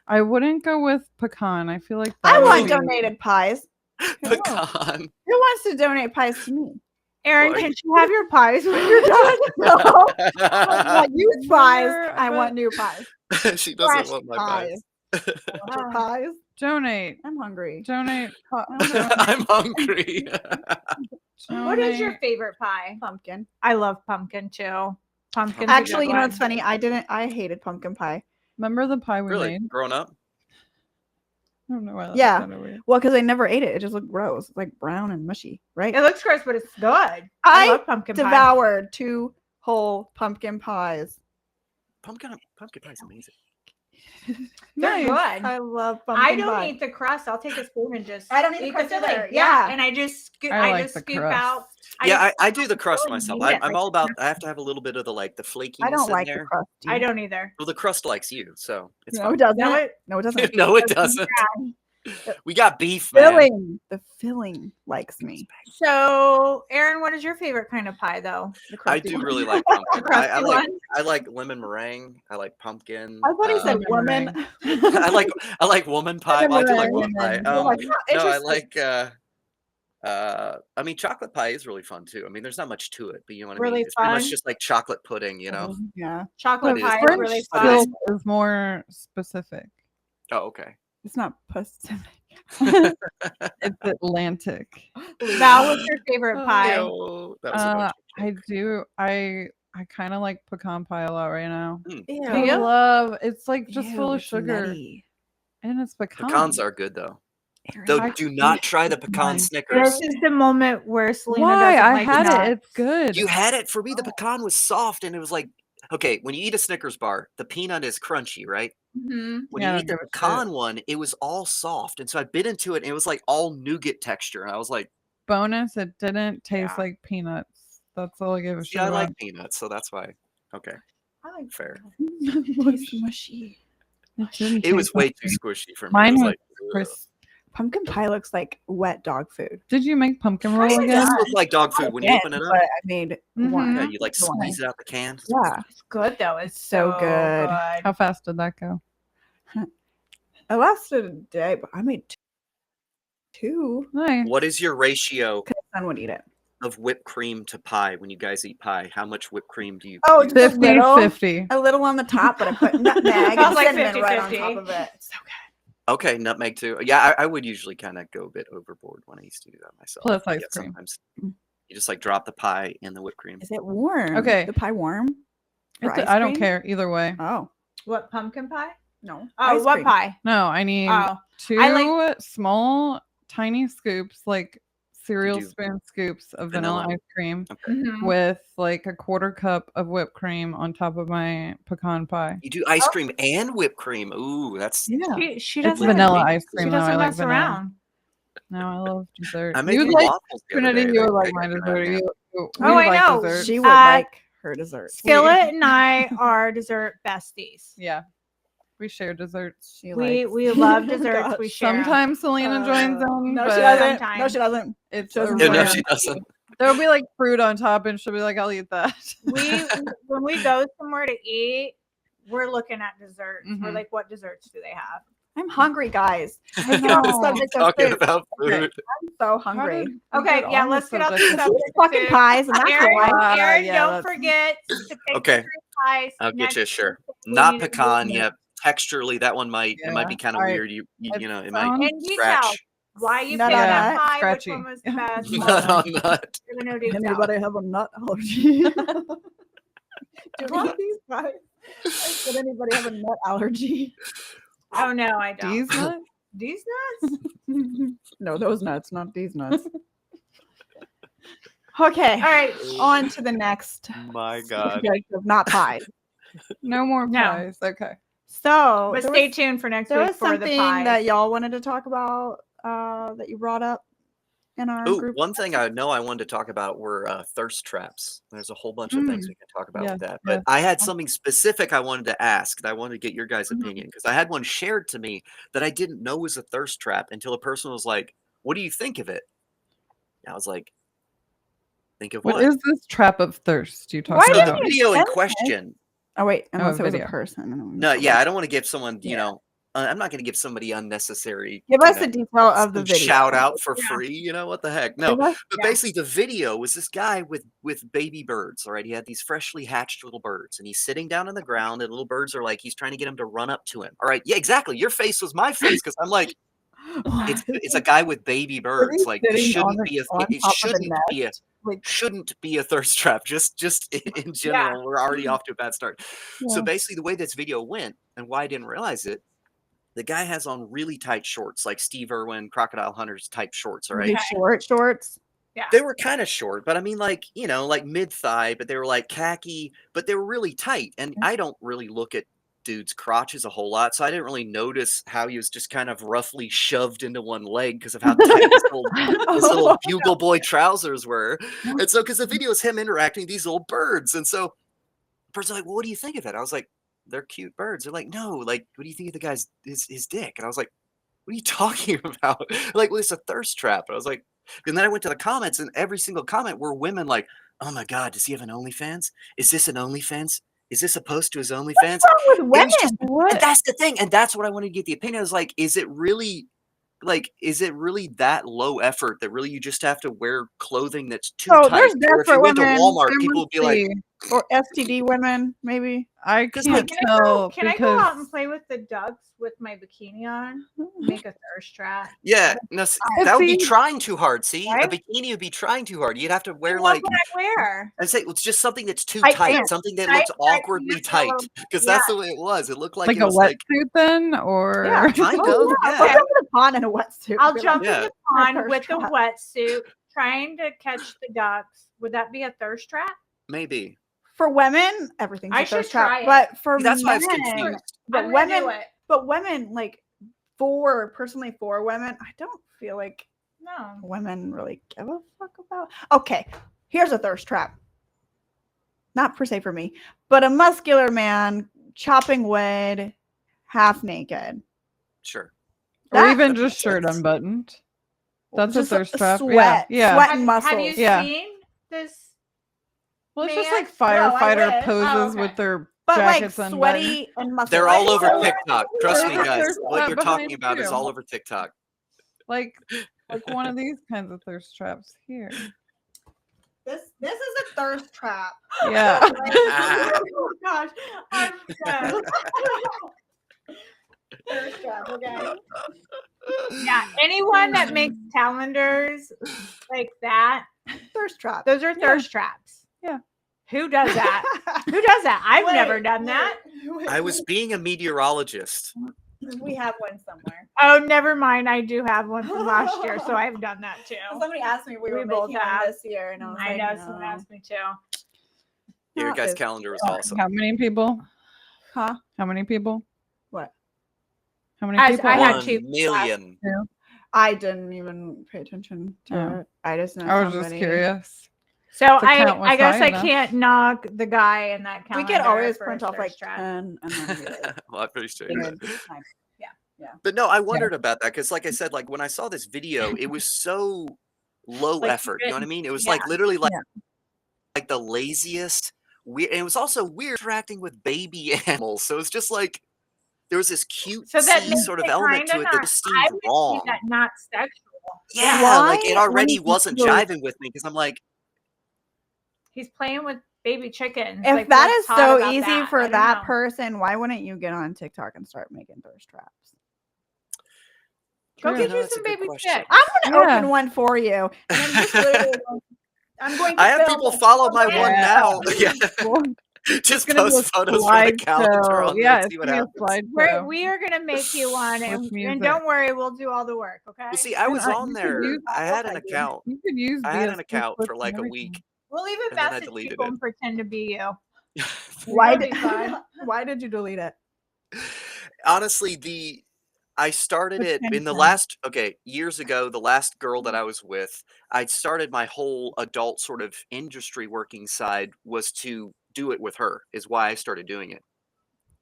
I wouldn't go with pecan. I feel like I that want would be- donated pies. Pecan. Who wants to donate pies to me? Aaron, Well, can you have your pies when you're done? No. I want used pies. Never, I but- want new pies. She doesn't Fresh want my pies. pies. Want your pies? Donate. I'm hungry. Donate. I'm hungry. What is your Donate. favorite pie? Pumpkin. I love pumpkin too. Pumpkin. Actually, you know what's funny? I hated pumpkin pie. Remember the pie we Really? made? Growing up? I don't know why that Yeah. sounded weird. Well, because I never ate it. It just looked gross. It's like brown and mushy, right? It looks gross, but it's good. I I love pumpkin pie. devoured 2 whole pumpkin pies. Pumpkin pie is amazing. They're good. I love pumpkin I don't pie. eat the crust. I'll take a spoon and just I don't eat the eat crust filling. either. Yeah. Yeah. And I just scoop. I I, like just the scoop crust. out. I do the crust really myself. need it. I'm all about. I have to have a little bit of the flakiness I don't in like the there. crust. I don't either. Well, the crust likes you, so it's No, fine. it doesn't. No, it- No, it doesn't. No, it doesn't. We got beef, man. Filling. The filling likes me. So, Aaron, what is your favorite kind of pie, though? The I crusty do one. really like pumpkin. Crusty one? I like lemon meringue. I like pumpkin. I thought he said Lemon woman. I like woman pie. Well, I do like woman pie. Oh my God, No, I interesting. like I mean, chocolate pie is really fun too. I mean, there's not much to it, but you know what I Really mean. It's pretty much fun? just like chocolate pudding, you know. Yeah. Chocolate It is pie is French really but fun. it is- Skillet is more specific. Oh, okay. It's not Pacific. It's Atlantic. Val, what's your favorite pie? Ew, that was a bunch of I joke. do. I kind of like pecan pie a lot right now. Do I you? love. It's like just Ew, full of it's sugar, nutty. and it's pecan. Pecans are good though. Aaron, Though, I do not can't try the eat pecan mine. Snickers. This is the moment where Salina Why? doesn't I like had nuts. it. It's good. You had it for me. The Oh. pecan was soft, and it was like, okay, when you eat a Snickers bar, the peanut is crunchy, right? Mhm. When Yeah, I you don't eat the give a shit. pecan one, it was all soft, and so I bit into it, and it was like all nougat texture, and I was like, Bonus, it didn't taste Yeah. like peanuts. That's all I give a see, shit I about. like peanuts, so that's why. Okay, I like fair. Tastes mushy. It didn't It was taste way like too it. squishy for me. Mine It was was like, ugh. crisp. Pumpkin pie looks like wet dog food. Did you make pumpkin roll Kinda It again? does look like dog food when you Again, open it up. but I made one. Yeah, Mhm. you like the one. squeeze it out the can. Yeah. It's good though. It's So so good. How fast did that go? It lasted a day, but I made 2. Nice. What is your ratio Because my son would eat it. of whipped cream to pie when you guys eat pie? How much whipped cream do you? Oh, use? just a little. 50-50. A little on the top, but I put nutmeg I and was like cinnamon right on 50-50. top of it. It's so good. Okay, nutmeg too. Yeah, I would usually kind of go a bit overboard when I used to do that myself. Plus But ice yeah, cream. sometimes Mm. you just like drop the pie in the whipped cream. Is it warm? Okay. The pie warm? For ice I don't cream? care either way. Oh. What, pumpkin pie? No. Oh, Ice what cream. pie? No, I need Oh, 2 I small, tiny scoops, like cereal do- spoon scoops of vanilla Vanilla. ice cream Okay. mhm. with like a 1/4 cup of whipped cream on top of my pecan pie. You do ice cream and whipped cream. Ooh, that's. Yeah. She It's doesn't. vanilla convenient. ice She cream though. I doesn't like mess vanilla. around. No, I love dessert. I You made would you like waffles the other Trinity. day. You would They- like they my got dessert. that. We Oh, I like know. dessert. She would Uh, like her dessert. Skillet and I are dessert besties. Yeah, we share desserts. She We likes- love Oh, desserts. gosh. We share 'em. Sometimes Selena joins in. No, but she doesn't. No, Sometimes. she doesn't. It's She a doesn't Yeah, no, rare- she doesn't. There'll be like fruit on top, and she'll be like, "I'll eat that." We when we go somewhere to eat, we're looking at desserts. We're Mhm. like, what desserts do they have? I'm hungry, guys. I Let's get off the know. subject of Talking food. about Okay. food. I'm so How hungry. did we Okay, get yeah, on let's get off the subject? subject. These fucking food. pies, and that's Aaron, why. Aaron, yeah, don't that's- forget to pick Okay. the three pies. I'll get you, next sure. week. We Not need to pecan. do Yeah, texturally, that one might. It might be Yeah. kind of Alright. weird. You It know, it sounds- might And details. scratch. Why you Nut picked on that nut. pie? Scratchy. Which one was the best? Nut on nut. We're gonna do Anybody have a nut allergy? Do we these pies? Does anybody have a nut allergy? Oh no, I don't. These nuts? These nuts? No, those nuts, not these nuts. Okay. All right. On to the next My God. subject of not pies. No more No. pies. Okay. So But there stay was- tuned for next there week was for the something pie. that y'all wanted to talk about that you brought up in our Oh, group. one thing I know I wanted to talk about were thirst traps. There's a whole bunch of things we can talk about Yeah, with that. But yeah. I had something specific I wanted to ask. That I wanted to get your guys' Mhm. opinion because I had one shared to me that I didn't know was a thirst trap until a person was like, "What do you think of it?" And I was like, "Think of what?" What is this trap of thirst you Why talking did the about? you video in send it? question? Oh wait, unless it was a video. person. No, yeah, I don't want to give someone, Yeah. you know, I'm not going to give somebody unnecessary. Give us you the know, detail of the video. shout out for Yeah. free. You know what the heck? No, Give us- but Yeah. basically the video was this guy with baby birds. All right, he had these freshly hatched little birds, and he's sitting down on the ground, and little birds are like he's trying to get them to run up to him. All right, yeah, exactly. Your face was my face because I'm like, it's a guy with baby birds. Like this shouldn't be shouldn't be a thirst trap. Just in general, we're already off to a bad start. So basically, the way this video went and why I didn't realize it. The guy has on really tight shorts, like Steve Irwin, Crocodile Hunters type shorts, all right? Really shorts. Yeah. They were kind of short, but I mean, like, you know, like mid-thigh, but they were like khaki, but they were really tight. And I don't really look at dudes' crotches a whole lot, so I didn't really notice how he was just kind of roughly shoved into one leg because of how tight his little bugle boy trousers were. And so, because the video is him interacting with these little birds. And so, the person's like, well, what do you think of it? I was like, they're cute birds. They're like, no, like, what do you think of the guy's his dick? And I was like, what are you talking about? Like, well, it's a thirst trap. And I was like, and then I went to the comments, and every single comment were women like, oh my God, does he have an OnlyFans? Is this an OnlyFans? Is this a post to his OnlyFans? What's wrong with women? And that's the thing. And that's what I wanted to get the opinion. I was like, is it really that low effort that really you just have to wear clothing that's too tight? There's Or if you desperate went to women. Walmart, There people must would be like, Or STD women, maybe. I Because, can't like, tell Can I go out and because play with the ducks with my bikini on? Make a thirst trap. yeah, no, that would be see- trying too hard. See, Right? a bikini would be trying too hard. You'd have to wear What like, would I wear? I'd say it's just something that's too Tight tight, pants. something that Tight, looks tight awkwardly pants, tight. little- Because that's the way it was. It looked like like it a was like wetsuit then, or Yeah. kind Oh, of, yeah. yeah. I'll jump in a pond in a wetsuit. I'll Be jump like, in Yeah. the pond thirst with trap. a wetsuit, trying to catch the ducks. Would that be a thirst trap? Maybe. For women, everything's I a thirst should try trap. it. But for See, that's why I was men, confused. But I'm gonna do women, it. but women, like for women, I don't feel like No. women really give a fuck about. Okay, here's a thirst trap. Not per se for me, but a muscular man chopping wood, half naked. Sure. or That even makes just shirt sense. unbuttoned. That's a Just thirst trap. Sweat, Yeah. sweat Have, and muscles. have you Yeah. seen this? Well, it's just Man, like no, I firefighter wish. poses Oh, okay. with their But like jackets unbuttoned. sweaty and muscles. They're all over So- TikTok. Trust me, There's a guys. thirst What trap you're behind talking about is you. all over TikTok. like one of these kinds of thirst traps here. This is a thirst trap. Yeah. Oh gosh, I'm dead. Thirst trap. Okay. Yeah, anyone that makes calendars like that, Thirst trap. those are thirst traps. Yeah. Who does that? Who does that? I've never done that. I was being a meteorologist. We have one somewhere. Oh, never mind. I do have one from last year, so I've done that too. Somebody asked me we We were both making one have. this year, and I was I like, know no. someone asked me too. Your That guys' is calendar was fun. awesome. How many people? Huh? How many people? What? How many I people? had 1 two million. I didn't even pay attention to Oh. it. I just know. I was just somebody- curious. So The count was I guess high I enough. can't knock the guy in that We calendar. could always for print a off like thirst trap. 10 and then be like, Well, I appreciate good that. time. But no, I wondered about that because, like I said, like when I saw this video, it was so low Like, effort. You know what I mean? It was yeah. like literally like Yeah. like the laziest. Weird, and it was also weird interacting with baby animals. So it's just like there was this cute So that makes sort of it element to kinda it that not- just I seemed would see wrong. that not sexual. Yeah, like it Why already wouldn't wasn't you- jiving with me because I'm like, He's playing with baby chickens. If Like, that what's is hot so about easy that? I for don't that know. person, why wouldn't you get on TikTok and start making thirst traps? Go Sure. get No, you that's a some good baby question. chicks. I'm gonna Yeah. open one for you. And then just literally, I'm going to I have film people it. follow my one Yeah. now. Yeah, Cool. just Gonna be a post photos from the calendar slideshow. on Yeah, there. it's See what gonna be a happens. slideshow. We are gonna make you one, With and music. don't worry, we'll do all the work. Okay. Well, see, I And was I- on you could there. use- I had an I do. account. You could use I had VS an account Code for like a and week. We'll even And then I message deleted people it. and pretend to be you. Why That'll did, be fun. why did you delete it? Honestly, I started it in the last years ago. The last girl that I was with, I started my whole adult sort of industry working side was to do it with her. Is why I started doing it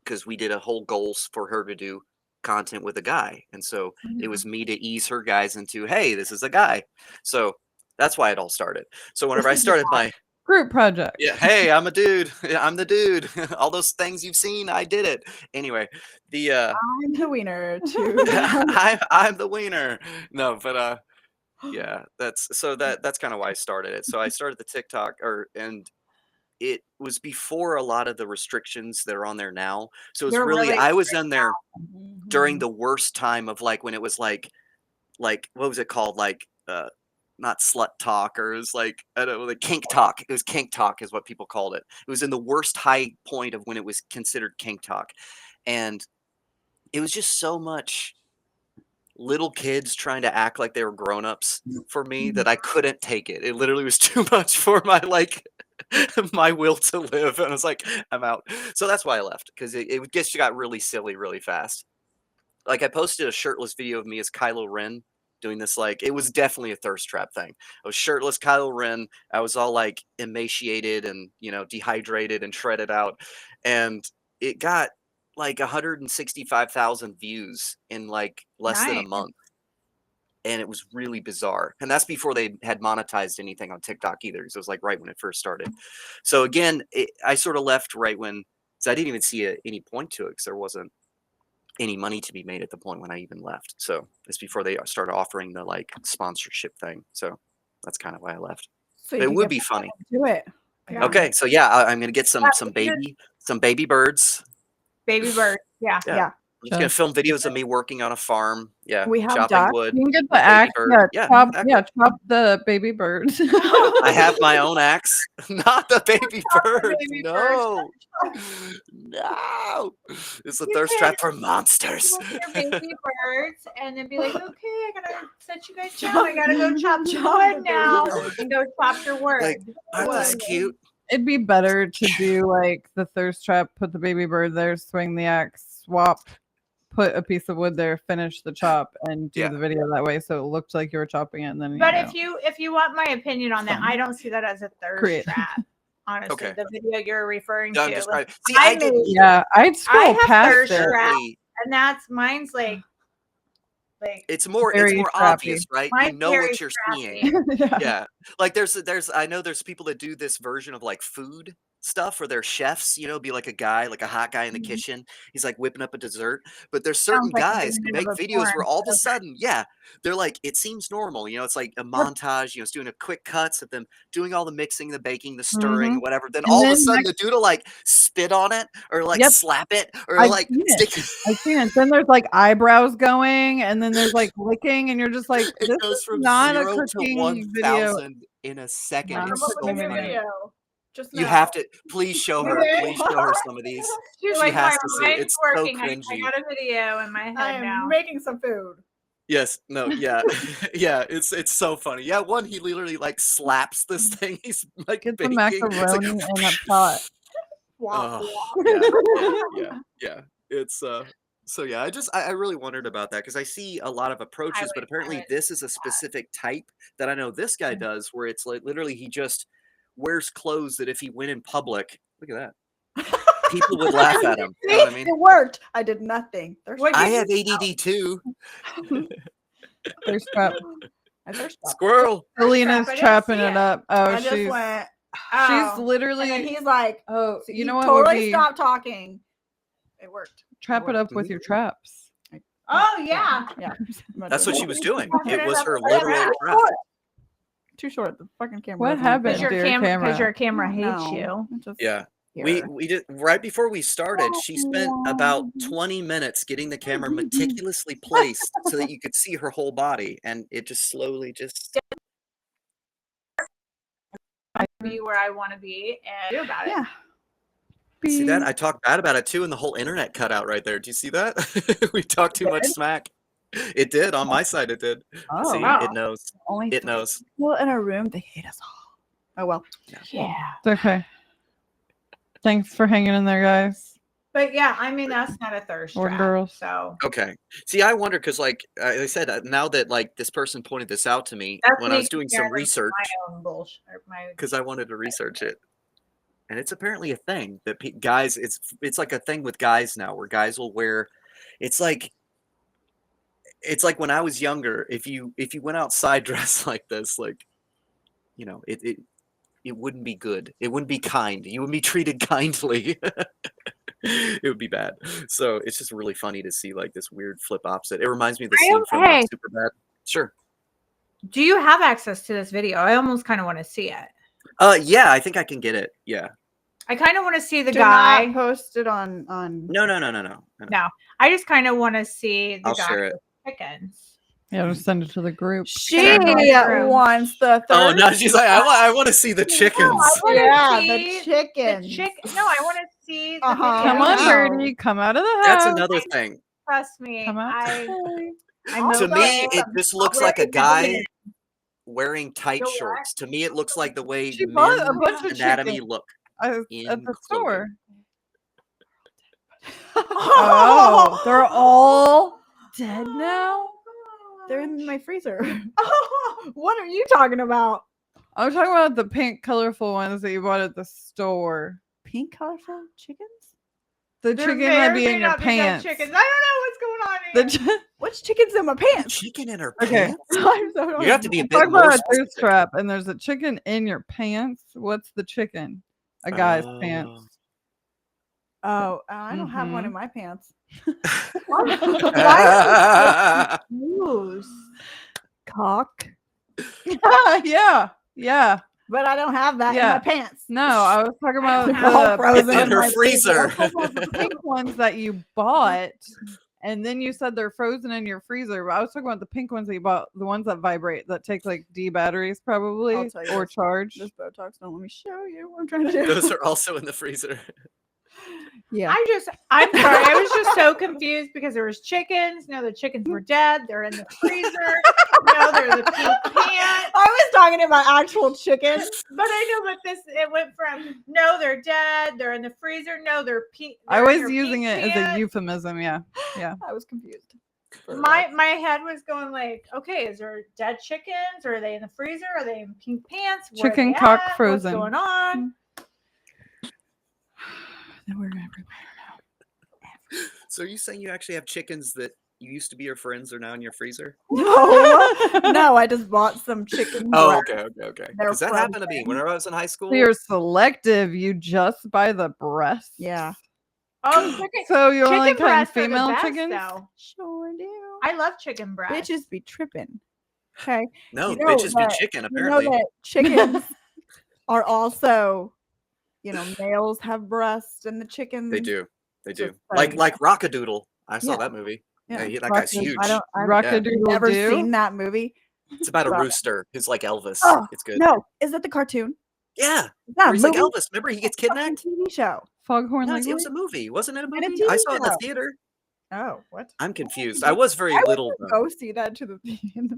because we did a whole goals for her to do content with a guy, and so it was me to ease her guys into, hey, this is a guy. So that's why it all started. So whenever I started Group project. Yeah, hey, I'm a dude. I'm the dude. All those things you've seen, I did it. Anyway, the I'm the wiener to I'm the wiener. No, but yeah, that's kind of why I started it. So I started the TikTok, and it was before a lot of the restrictions that are on there now. So it's They're really, really I was in there during Mhm. the worst time of like when it was like what was it called, like not slut talk, or it was like, I don't know, like kink talk. It was kink talk is what people called it. It was in the worst high point of when it was considered kink talk, and it was just so much little kids trying to act like they were grown-ups for me that I couldn't take it. It literally was too much for my like my will to live, and I was like, I'm out. So that's why I left, because it just got really silly really fast. Like, I posted a shirtless video of me as Kylo Ren doing this, like, it was definitely a thirst trap thing. I was shirtless Kylo Ren. I was all like emaciated and, dehydrated and shredded out. And it got like 165,000 views in like less than a Nice. month. And it was really bizarre. And that's before they had monetized anything on TikTok either. So it was like right when it first started. So again, I sort of left right when, so I didn't even see any point to it, because there wasn't any money to be made at the point when I even left. So it's before they started offering the like sponsorship thing. So that's kind of why I left. So But you it can would get be back funny. into it. Yeah. Okay, so yeah, I'm gonna get some Yeah, baby birds. baby bird. Yeah. Yeah. Yeah. I'm just gonna film videos of me working on a farm. Yeah, We have chopping ducks. wood. You can get the baby axe. bird. Yeah, Yeah, chop the baby bird. I have my own axe, not the baby bird. baby No, no, it's a You thirst can trap for monsters. with your baby birds and then be like, okay, I gotta set you guys down. I gotta go chop some wood now and go chop your wood. Like, aren't these Wood. cute? It'd be better to do like the thirst trap, put the baby bird there, swing the axe, swap, put a piece of wood there, finish the chop, and do Yeah. the video that way, so it looked like you were chopping it. And then But if you want my opinion on that, I don't see that as a thirst Create. trap. Honestly, Okay. the video you're referring No, I'm to, just like, trying. See, I I didn't made- either. yeah, I'd scroll have past thirst it. trap. Certainly, and mine's like it's more Very obvious, trappy. right? You mine's know very what you're seeing. trappy. Yeah. Like there's I know there's people that do this version of like food stuff, or they're chefs, be like a guy, like a hot guy in the kitchen. He's like whipping up a dessert. But there's certain Sounds like the guys who beginning make of a videos where porn. all of a sudden, yeah, they're like, it seems normal. It's like a montage, it's doing a quick cuts of them doing all the mixing, the baking, the stirring, Mhm. whatever. Then And all of a then sudden the dude will like spit on it, or like Yep. slap it, or I've like seen it. stick I've seen it. Then there's like eyebrows going, and then there's like licking, and you're just like, it this goes is from not a 0 to cooking video. 1,000 in a second. Not a It's Come up so with cooking a new funny. video. video. Just You now. have to please show her. Okay. Please show her some of these. She's She like, has my to see it. mind's It's so working. I cringy. got a video in my head I am now. making some food. Yes, no, yeah, yeah. It's so funny. Yeah, one, he literally like slaps this thing. He's like Get the baking. It's like, macaroni in a pot. Wah, yeah. It's So yeah, I really wondered about that, because I see a lot of approaches, but would- I apparently would this is a specific type that I know this guy does, where it's like literally he just wears clothes that if he went in public, look at that, people would laugh at him. You know what I mean? It worked. I did nothing. There's What I you- have ADD too. Thirst trap. I thirst trap. Squirrel. Selena's I didn't trapping see it it. up. Oh, I just she's went. Oh. she's literally. And then he's like, Oh, you he know what would totally be stopped talking. It worked. trap it up with Mhm. your traps. Oh yeah. Yeah. That's what she was doing. Fucking It was up her with that. literal trap. Too short. The fucking camera. What doesn't happened Because film. to your your camera, camera? because your camera hates No, you. it just Yeah. here. We did right before we started. She spent about 20 minutes getting the camera meticulously placed so that you could see her whole body, and it just slowly just. Be where I want to be and do about it. Yeah. See that? I talked bad about it too, and the whole internet cut out right there. Do you see that? We talked too much smack. It did on my side. It did. Oh, See, wow. it knows. Only It knows. people in a room. They hate us all. Oh well. Yeah. It's okay. Thanks for hanging in there, guys. But yeah, I mean that's not a thirst Or trap. girls. So Okay. See, I wonder because, like I said, now that like this person pointed this out to me that's when I me was doing some comparing research, my own bullshit. My because I wanted to research it, and it's apparently a thing that guys. It's like a thing with guys now, where guys will wear. It's like when I was younger. If you went outside dressed like this, like, it it wouldn't be good. It wouldn't be kind. You wouldn't be treated kindly. It would be bad. So it's just really funny to see like this weird flip opposite. It reminds me of the scene from Hey, Superbad. Sure. do you have access to this video? I almost kind of want to see it. Yeah, I think I can get it. Yeah. I kind of want to see the Do guy. not post it on. No. No, I just kind of want to see the I'll guy share with it. chickens. Yeah, just send it to the group. She Send it to the room. wants the Oh third. no, she's like, I want to see the chickens. wanna Yeah, see the chicken. No, I want to see the Uh-huh. video. Come on, Wow. Birdie. Come out of the house. That's another thing. Trust me. Come out. I To me, it just looks like a guy wearing tight You're right. shorts. To me, it looks like the way She bought a men's bunch of anatomy chicken look. at in the store. Oh, they're all Dead now? they're in my freezer. What are you talking about? I'm talking about the pink, colorful ones that you bought at the store. Pink colorful chickens? The There chicken may might or be may in your not be dead pants. chickens. I don't know what's going on The here. Which chicken's in my pants? Chicken in her Okay. pants? I'm so You have to be a Talk bit about more a specific. thirst trap, and there's a chicken in your pants. What's the chicken? A guy's pants. Oh, I don't have one Mhm. in my pants. Moose. Cock. Yeah. But I don't have that in Yeah. my pants. No, I was talking about They're all the frozen in her my freezer. I was talking about the pink ones that you bought, and then you said they're frozen in your freezer. But I was talking about the pink ones that you bought, the ones that vibrate, that take like D batteries probably I'll tell you or this. charge. This Botox don't let me show you what I'm trying to do. Those are also in the freezer. Yeah. I'm sorry. I was just so confused because there was chickens. No, the chickens were dead. They're in the freezer. No, they're the pink pants. I was talking about actual chicken. But I know, but it went from no, they're dead. They're in the freezer. No, they're pink. I they're in was your using pink it as a pants. euphemism. Yeah. I was confused. My head was going like, okay, is there dead chickens? Or are they in the freezer? Are they in pink pants? Where are Chicken they cock at? frozen. What's going on? We're everywhere. So are you saying you actually have chickens that you used to be your friends are now in your freezer? No, I just bought some chicken. Oh, breast. okay. They're Because that happened to me frozen. whenever I was in high school. You're selective. You just buy the breasts. Yeah. Oh, chicken. So you only Chicken cut breasts are the female best, chickens? though. Sure do. I love chicken breasts. Bitches be tripping. Okay. No, You know bitches be that- chicken, You apparently. know that chickens are also, males have breasts and the chickens. They do. They do. Just Like saying. Rockadoodle. I saw Yeah. that movie. Yeah. Yeah, that guy's Rock- huge. I've Rockadoodle never do? seen that movie. It's about a Well- rooster who's like Elvis. Oh, It's good. No, is that the cartoon? Yeah. Is that Where a he's like movie? Elvis. Remember he gets Fucking kidnapped? TV show. Foghorn No, Leghorn? it was a movie. Wasn't it a And a movie? I TV saw it in the show. theater. Oh, what? I'm confused. I was very I would little just though. go see that in the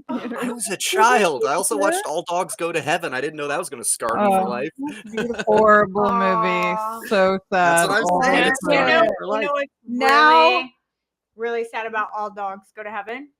theater. I was a child. I also watched All Dogs Go to Heaven. I didn't know that was going to scar me for Oh. life. Horrible Aw. movie. So sad. That's what I'm all saying. the It's time. scarred me for You life. know what's Now- really sad about All Dogs Go to Heaven?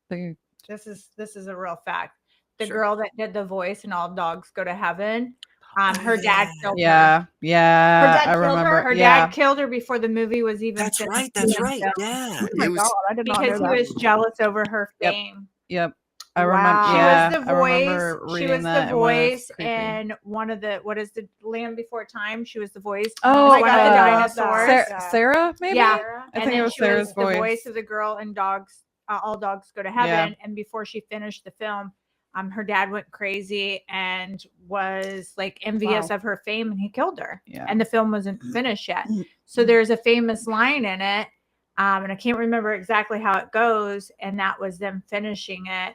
They- This is a real fact. The Sure. girl that did the voice in All Dogs Go to Heaven, her Oh, dad yeah. killed her. Yeah, Her yeah. dad I killed remember. her. Her yeah. dad killed her before the movie was even That's finished right. That's being right. filmed Yeah. Oh my It was. god, I did not because know he that. was jealous over her Yep. fame. Yep. I Wow. remember. She She Yeah, was the I remember voice. She reading was that the and when it was voice creepy. in one of the what is the Land Before Time? She was the voice. Oh, one of the God. dinosaurs. Sarah, maybe. Yeah. I And think then it was she Sarah's was voice. the voice of the girl in All Dogs Go to Heaven. And before she finished the film, her dad went crazy and was like envious of her fame, and he killed her. Yeah. And the film wasn't finished yet. So there's a famous line in it, and I can't remember exactly how it goes. And that was them finishing it.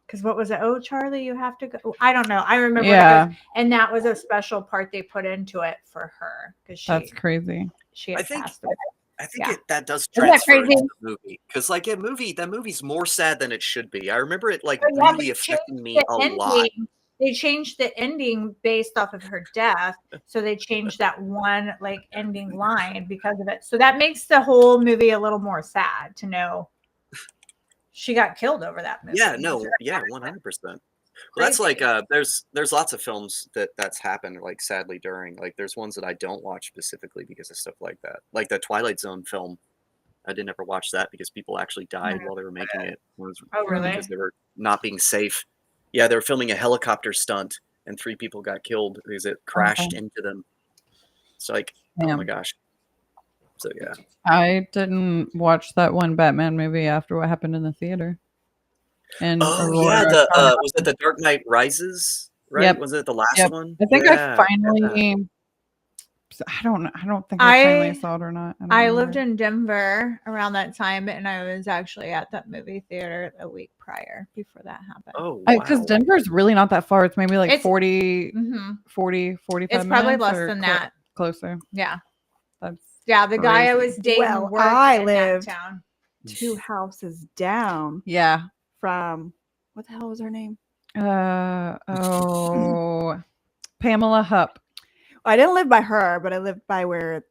Because what was it? Oh, Charlie, you have to go. I don't know. I remember. Yeah. It goes, and that was a special part they put into it for her because That's crazy. she I had think- passed away. I think Yeah. that does Isn't that transfer into crazy? the movie because, like, that movie's more sad than it should be. I remember it like But yeah, really they affecting changed me the a lot. ending. They changed the ending based off of her death. So they changed that one like ending line because of it. So that makes the whole movie a little more sad to know she got killed over that movie. Yeah, no, yeah, 100%. Well, that's like there's lots of films that's happened like sadly during like there's ones that I don't watch specifically because of stuff like that. Like the Twilight Zone film, I didn't ever watch that because people actually died while they were making it. Oh, really? Because they were not being safe. Yeah, they were filming a helicopter stunt and 3 people got killed because it crashed into them. It's like, oh my Damn. gosh. So yeah. I didn't watch that one Batman movie after what happened in the theater. And Oh yeah, was it the Dark Knight Rises? Right? Yep. Was it the last Yep. one? I think Yeah, I finally. I don't think I finally saw it or not. I lived in Denver around that time, and I was actually at that movie theater a week prior before that happened. Oh, wow. Because Denver's really not that far. It's maybe like It's- 40, Mhm. 40, 45 It's minutes. probably less or than that. Closer. Yeah. That's Yeah, the guy I crazy. was dating Well, worked I in lived- that town. 2 houses down yeah. from what the hell was her name? Pamela Hupp. I didn't live by her, but I lived by where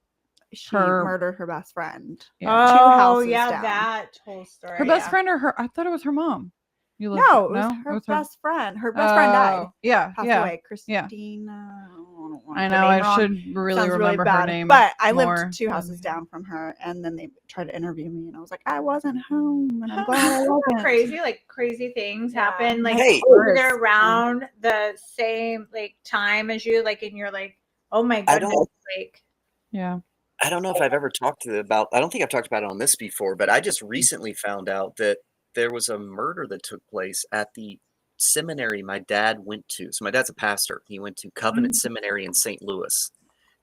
she Her- murdered her best friend. Yeah. 2 houses yeah, down. that whole story. Her best friend or her? I thought it was her mom. You lived, No, it was her best friend. Her best friend died. Yeah, Passed yeah. away. Christina. don't want I the know. name I wrong. should really Sounds remember her bad. name. But I more lived 2 houses than- down from her, and then they tried to interview me, and I was like, I wasn't home, and I'm glad I wasn't. Crazy things Yeah. happen. Like Hey. they're around the same like time as you, like, and you're like, oh my I goodness, don't- like Yeah. I don't know if I've ever talked about. I don't think I've talked about it on this before, but I just recently found out that there was a murder that took place at the seminary my dad went to. So my dad's a pastor. He went to Covenant Seminary in St. Louis.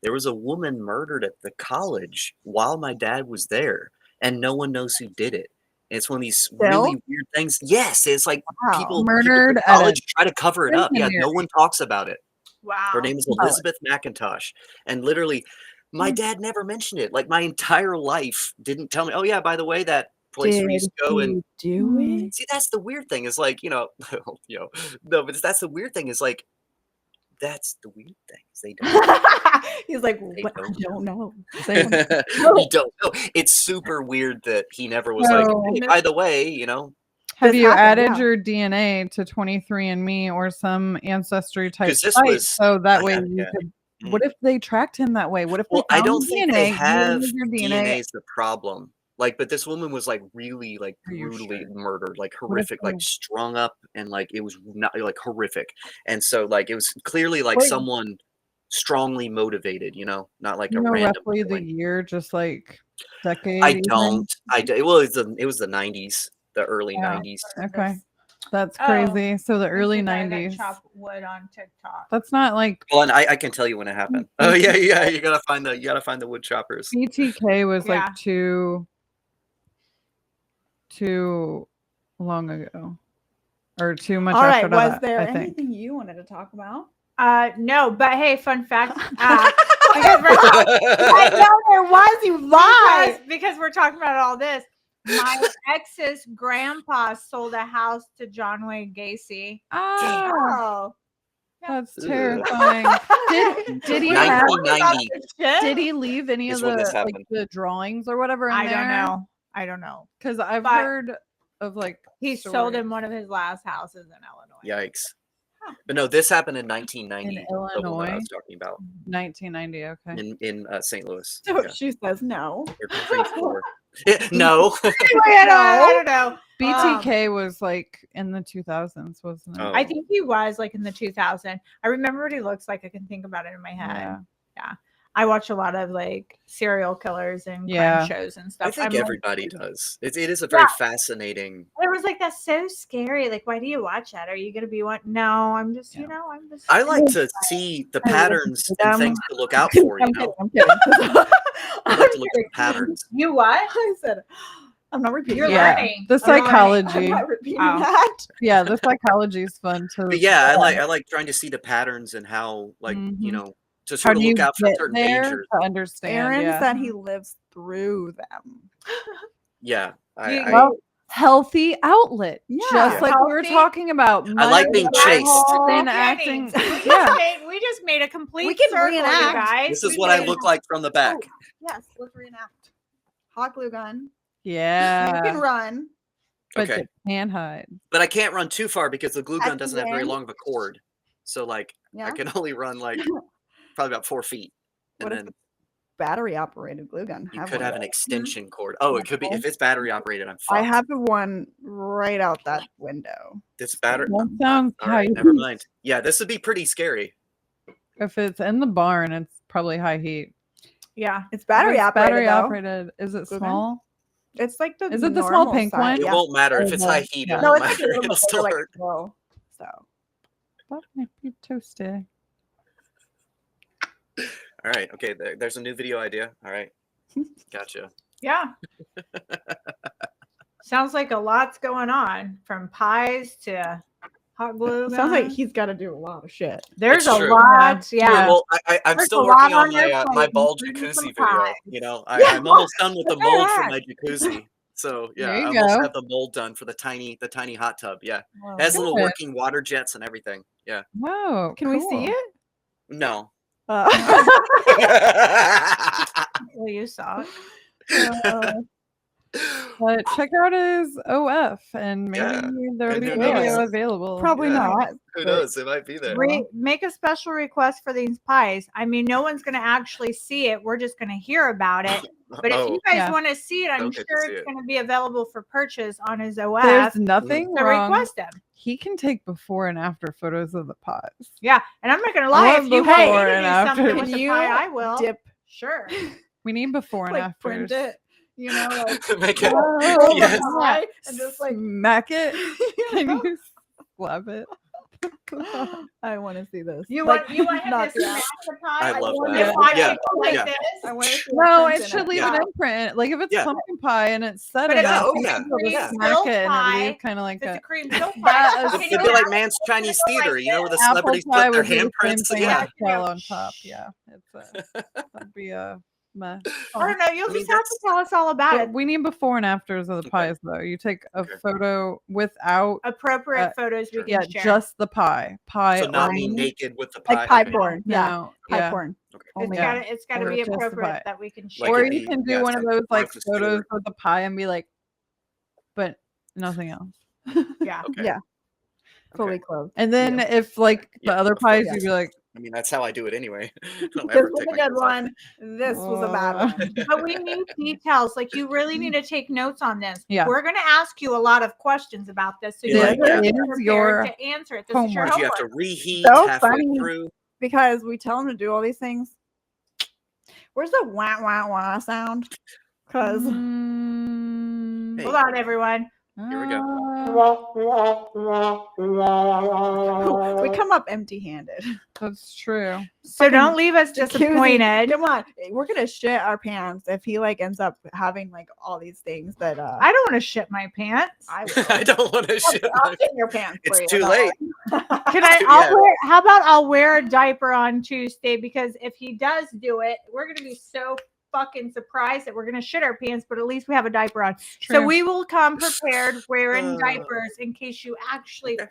There was a woman murdered at the college while my dad was there, and no one knows who did it. And it's one of these really weird things. Yes, it's like Wow. people Murdered at at a college try to cover it up. Yeah, no seminary. one talks about it. wow. Her name is College. Elizabeth McIntosh, and literally, my dad never mentioned it. Like my entire life didn't tell me. Oh yeah, by the way, that place where we used to go and do it? see. That's the weird thing. Is like no, no, but that's the weird thing. Is like that's the weird thing. Is they don't. He's like, They what? I don't. don't know. We don't know. It's super weird that he never was like. So- Hey, by the way, Have This you happened, added yeah. your DNA to 23andMe or some ancestry type 'Cause this site was- so that I way got- you yeah. could? What if they tracked him that way? What if Well, they I found don't the think DNA, they you have remove your DNA is the problem. Like, but this woman was like really like Are you brutally sure? murdered, like if horrific, like they- strung up, and like it was not like horrific. And so like it was clearly like Wait. someone strongly motivated, not like You a know random roughly the killing. year, just like decade. I even? don't. Well, it was the 90s, the early Yeah. 90s. Okay, that's Oh, crazy. So the There's early the guy that 90s. chopped wood on TikTok. That's not like Well, and I can tell you when it happened. Oh yeah, you gotta find the wood choppers. BTK was Yeah. like too long ago, or too much All right. after Was that. there I think. anything you wanted to talk about? No, but hey, fun fact. Because I know there was. You lied. because we're talking about all this. My ex's grandpa sold a house to John Wayne Gacy. Oh, Oh. that's Ugh. terrifying. Did he have? 1990 Did he leave any is of when this the like happened. the drawings or whatever in I there? don't know. Because I've But heard of like He sold stories in one of his last houses in Illinois. Yikes. But no, this happened in 1990. in The one that I Illinois, was talking about 1990. Okay. in St. Louis. So Yeah. she says no. Or pre-4. No. I don't know. BTK was like in the 2000s, wasn't it? Oh. I think he was like in the 2000. I remember what he looks like. I can think about it in my head. Yeah. I watch a lot of like serial killers and Yeah. crime shows and stuff. I think I'm like, everybody does. It is a very fascinating. it was like, that's so scary. Like, why do you watch that? Are you gonna be one? No, I'm just, Yeah. I'm just. I like to see the patterns and things to look out for. I'm kidding. I'm kidding. I like to look at the patterns. You what? I said, I'm not repeating You're that. learning. The I'm learning. psychology. I'm not repeating Oh. that. Yeah, the psychology is fun too. But yeah, I like trying to see the patterns and how to How sort of do you look out for get certain there dangers. to understand? Aaron yeah. said he lives through them. Yeah. Well, healthy outlet, Yeah. just like we were Healthy. talking about. I like money, being chased. alcohol, Well, and acting. Jennings, Yeah, we just made a complete We can circle, you reenact. guys. This is We what I did. look like from the back. Yes, let's reenact. Hot glue gun. You can yeah. run. But Okay. you can hide. But I can't run too far because the glue gun At the doesn't have very end? long of a cord. So like Yeah. I can only run like probably about 4 feet. And What if then battery operated glue gun. You Have could one have of an those. extension cord. Oh, it could be if it's battery operated. I'm I fucked. have one right out that window. This battery. That sounds All right, high never heat. mind. Yeah, this would be pretty scary. If it's in the barn, it's probably high heat. Yeah. It's battery If it's operated. battery though. operated. Is it Glue gun? small? It's like the Is it the small normal pink size. one? It Yeah. won't matter if Oh, it's no. high heat. Yeah. It No, won't it's like a matter. little It'll bit still like hurt. low. So That might be toasty. All right. Okay. There's a new video idea. All right. Gotcha. Yeah. Sounds like a lot's going on, from pies to hot glue. sounds like guns. he's got to do a lot of shit. There's It's a true. lot. Yeah. Well, I'm There's still a lot working on on your my plate, ball including some jacuzzi video. pies. You know, I'm almost done with the mold for my jacuzzi. So yeah, There I you almost go. have the mold done for the tiny hot tub. Yeah, Wow. it has little Good. working water jets and everything. Yeah. Whoa. Can we see cool. it? No. Well, you saw it. But check out his OF and maybe Yeah. there'll And be who a video knows? available. Probably Yeah. not. Who but- knows? It might be there. Make a special request for these pies. I mean, no one's going to actually see it. We're just going to hear about it. But if you guys Yeah. want to see it, I'm They'll get to sure see it's it. going to be available for purchase on his OF. There's nothing So wrong. request them. He can take before and after photos of the pies. Yeah, and I'm not going to lie. want If you want me before to and do after. something with Can the you pie, I will. Dip, Sure. We need before and like after. print it. You know, like Make it. oh, Yes. pie, and just like Smack it. you Can know? you slap it? I want to see this. You Like, want him not to that. smash the pie? I love want that. the pie Yeah. to go like Yeah. this? I want to see No, a it print in should leave Yeah. an imprint. Like if it's Yeah. pumpkin pie and it's set But in if it, it's you a can cream just filled smack it and pie, it leave kind of like If it's a a cream filled That pie, is- can It'd you be like ask Man's Chinese it like Theater, you know, where the apple celebrities pie put their would be the same handprints. thing Yeah. with shell on top. Yeah, that'd be a mess. I don't know. You'll I mean, just have to tell us all about But it. we need before and afters of the Okay. pies, though. You take a Okay. photo without, Appropriate photos we can yeah, share. just the pie. Pie So not me only. naked with the pie. like pie Okay. porn. Yeah, No, pie yeah. porn. Okay. Only It's gotta Or be just the appropriate pie. that we can share. Like Or it'd you be- can do yeah, one it's of like those like Martha photos Stewart. with the pie and be like, but nothing else. Yeah. Okay. Yeah, fully Okay. clothed. And then if like the Yeah, other of course. pies, Yeah. you'd be like, I mean, that's how I do it anyway. I don't This ever was take a my good clothes off. one. This was a bad one. But we need details. Like you really need to take notes on this. Yeah. We're going to ask you a lot of questions about this, so Yeah, you like, have to be yeah. prepared Your to answer it. This is your homework. Would you have homework. to reheat So halfway funny. through? Because we tell them to do all these things. Where's the wah wah wah sound? Because mm, Hold on, everyone. Here we go. we come up empty-handed. That's true. So don't leave us Jacuzzi. disappointed. Come on, we're gonna shit our pants if he like ends up having like all these things that I don't want to shit my pants. I will. I don't want to shit. I'll shit your pants. for It's you, too no. late. Can I? Yeah. How about I'll wear a diaper on Tuesday, because if he does do it, we're gonna be so fucking surprised that we're gonna shit our pants, but at least we have a diaper on. So True. we will come prepared wearing Uh, diapers in case you actually okay.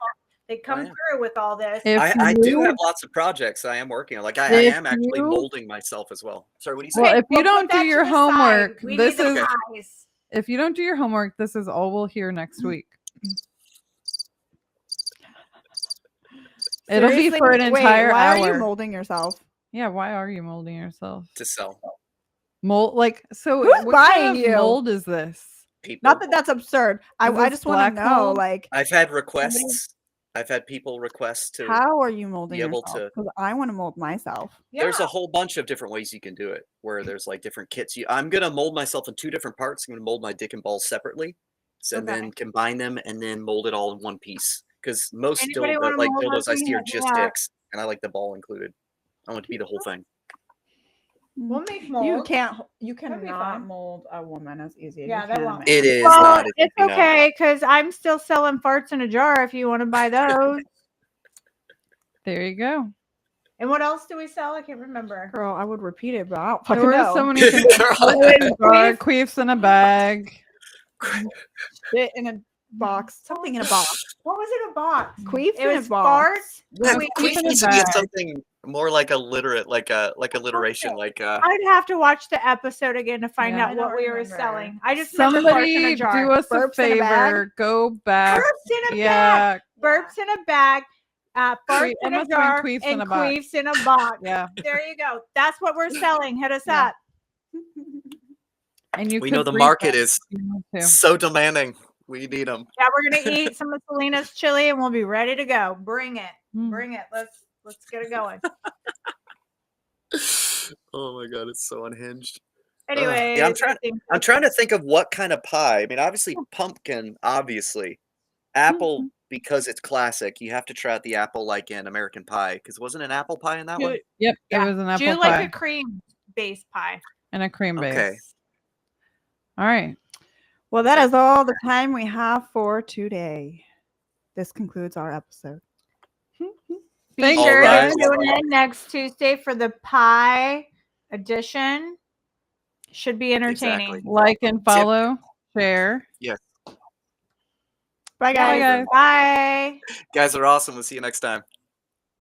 they come yeah. through with all this. If I do you- have lots of projects I am working on. Like I If am actually you- molding myself as well. Sorry, what do you say? Well, if you we'll don't put do that your to the side. homework, We this need the is pies. if you don't do your homework, this is all we'll hear next week. It'll be for an Wait, entire why hour. are you molding yourself? Yeah, why are you molding yourself? To sell Mold like so. Who's what kind buying of you? mold is this? people. Not that that's absurd. I Is I this just want to black know, mold? like, I've had requests. I've had people request to. how are you molding be able yourself? to- Because I want to mold myself. There's Yeah. a whole bunch of different ways you can do it. Where there's like different kits. I'm gonna mold myself in 2 different parts. I'm gonna mold my dick and balls separately, and Okay. then combine them, and then mold it all in one piece. Because most Anybody dildo, wanna like mold dildos I us? see are Yeah. just dicks, and I like the ball included. I want it to be the whole thing. We'll make You molds. you That'd be cannot fun. mold a woman as easy as Yeah, you that can a won't. man. It is Well, not. as it's easy now. okay because I'm still selling farts in a jar if you want to buy those. There you go. And what else do we sell? I can't remember. Girl, I would repeat it, but I don't There fucking were know. so many things. Queefs in a bag. Shit in a box. Something in a box. What was in a box? Queefs It in was a box. farts. Yeah, Wait, queef in a needs to be in bag. something more like like alliteration, like I'd have to watch the episode again to find Yeah. out I what don't we were remember. selling. I just remember farts in Somebody a jar. do us a Burps in a bag? favor. Go back. Burps in a bag. Yeah. Burps in a bag. Farts Queef- it in a must have been jar queefs in and a box. queefs in a box. Yeah. There you go. That's what we're selling. Hit us Yeah. up. And you We could know the breed market them is if you want to. so demanding. We need them. Yeah, we're gonna eat some of Salina's chili and we'll be ready to go. Bring it. Mm. Bring it. Let's get it going. Oh my god, it's so unhinged. Anyways, Yeah, I think I'm trying to think of what kind of pie. I mean, obviously pumpkin, obviously. Apple, because it's classic. You have to try out the apple like in American Pie, because wasn't an apple pie in that one? Yep, Yeah. it was an Do apple you like pie a cream based pie? and a cream base. Okay. All right. Well, that is all the time we have for today. This concludes our episode. Be Thanks, sure guys. to tune in next Tuesday for the pie edition. Should be entertaining. Exactly. Like and follow, share. Yes. Bye, Bye, guys. guys. Bye. Guys are awesome. We'll see you next time.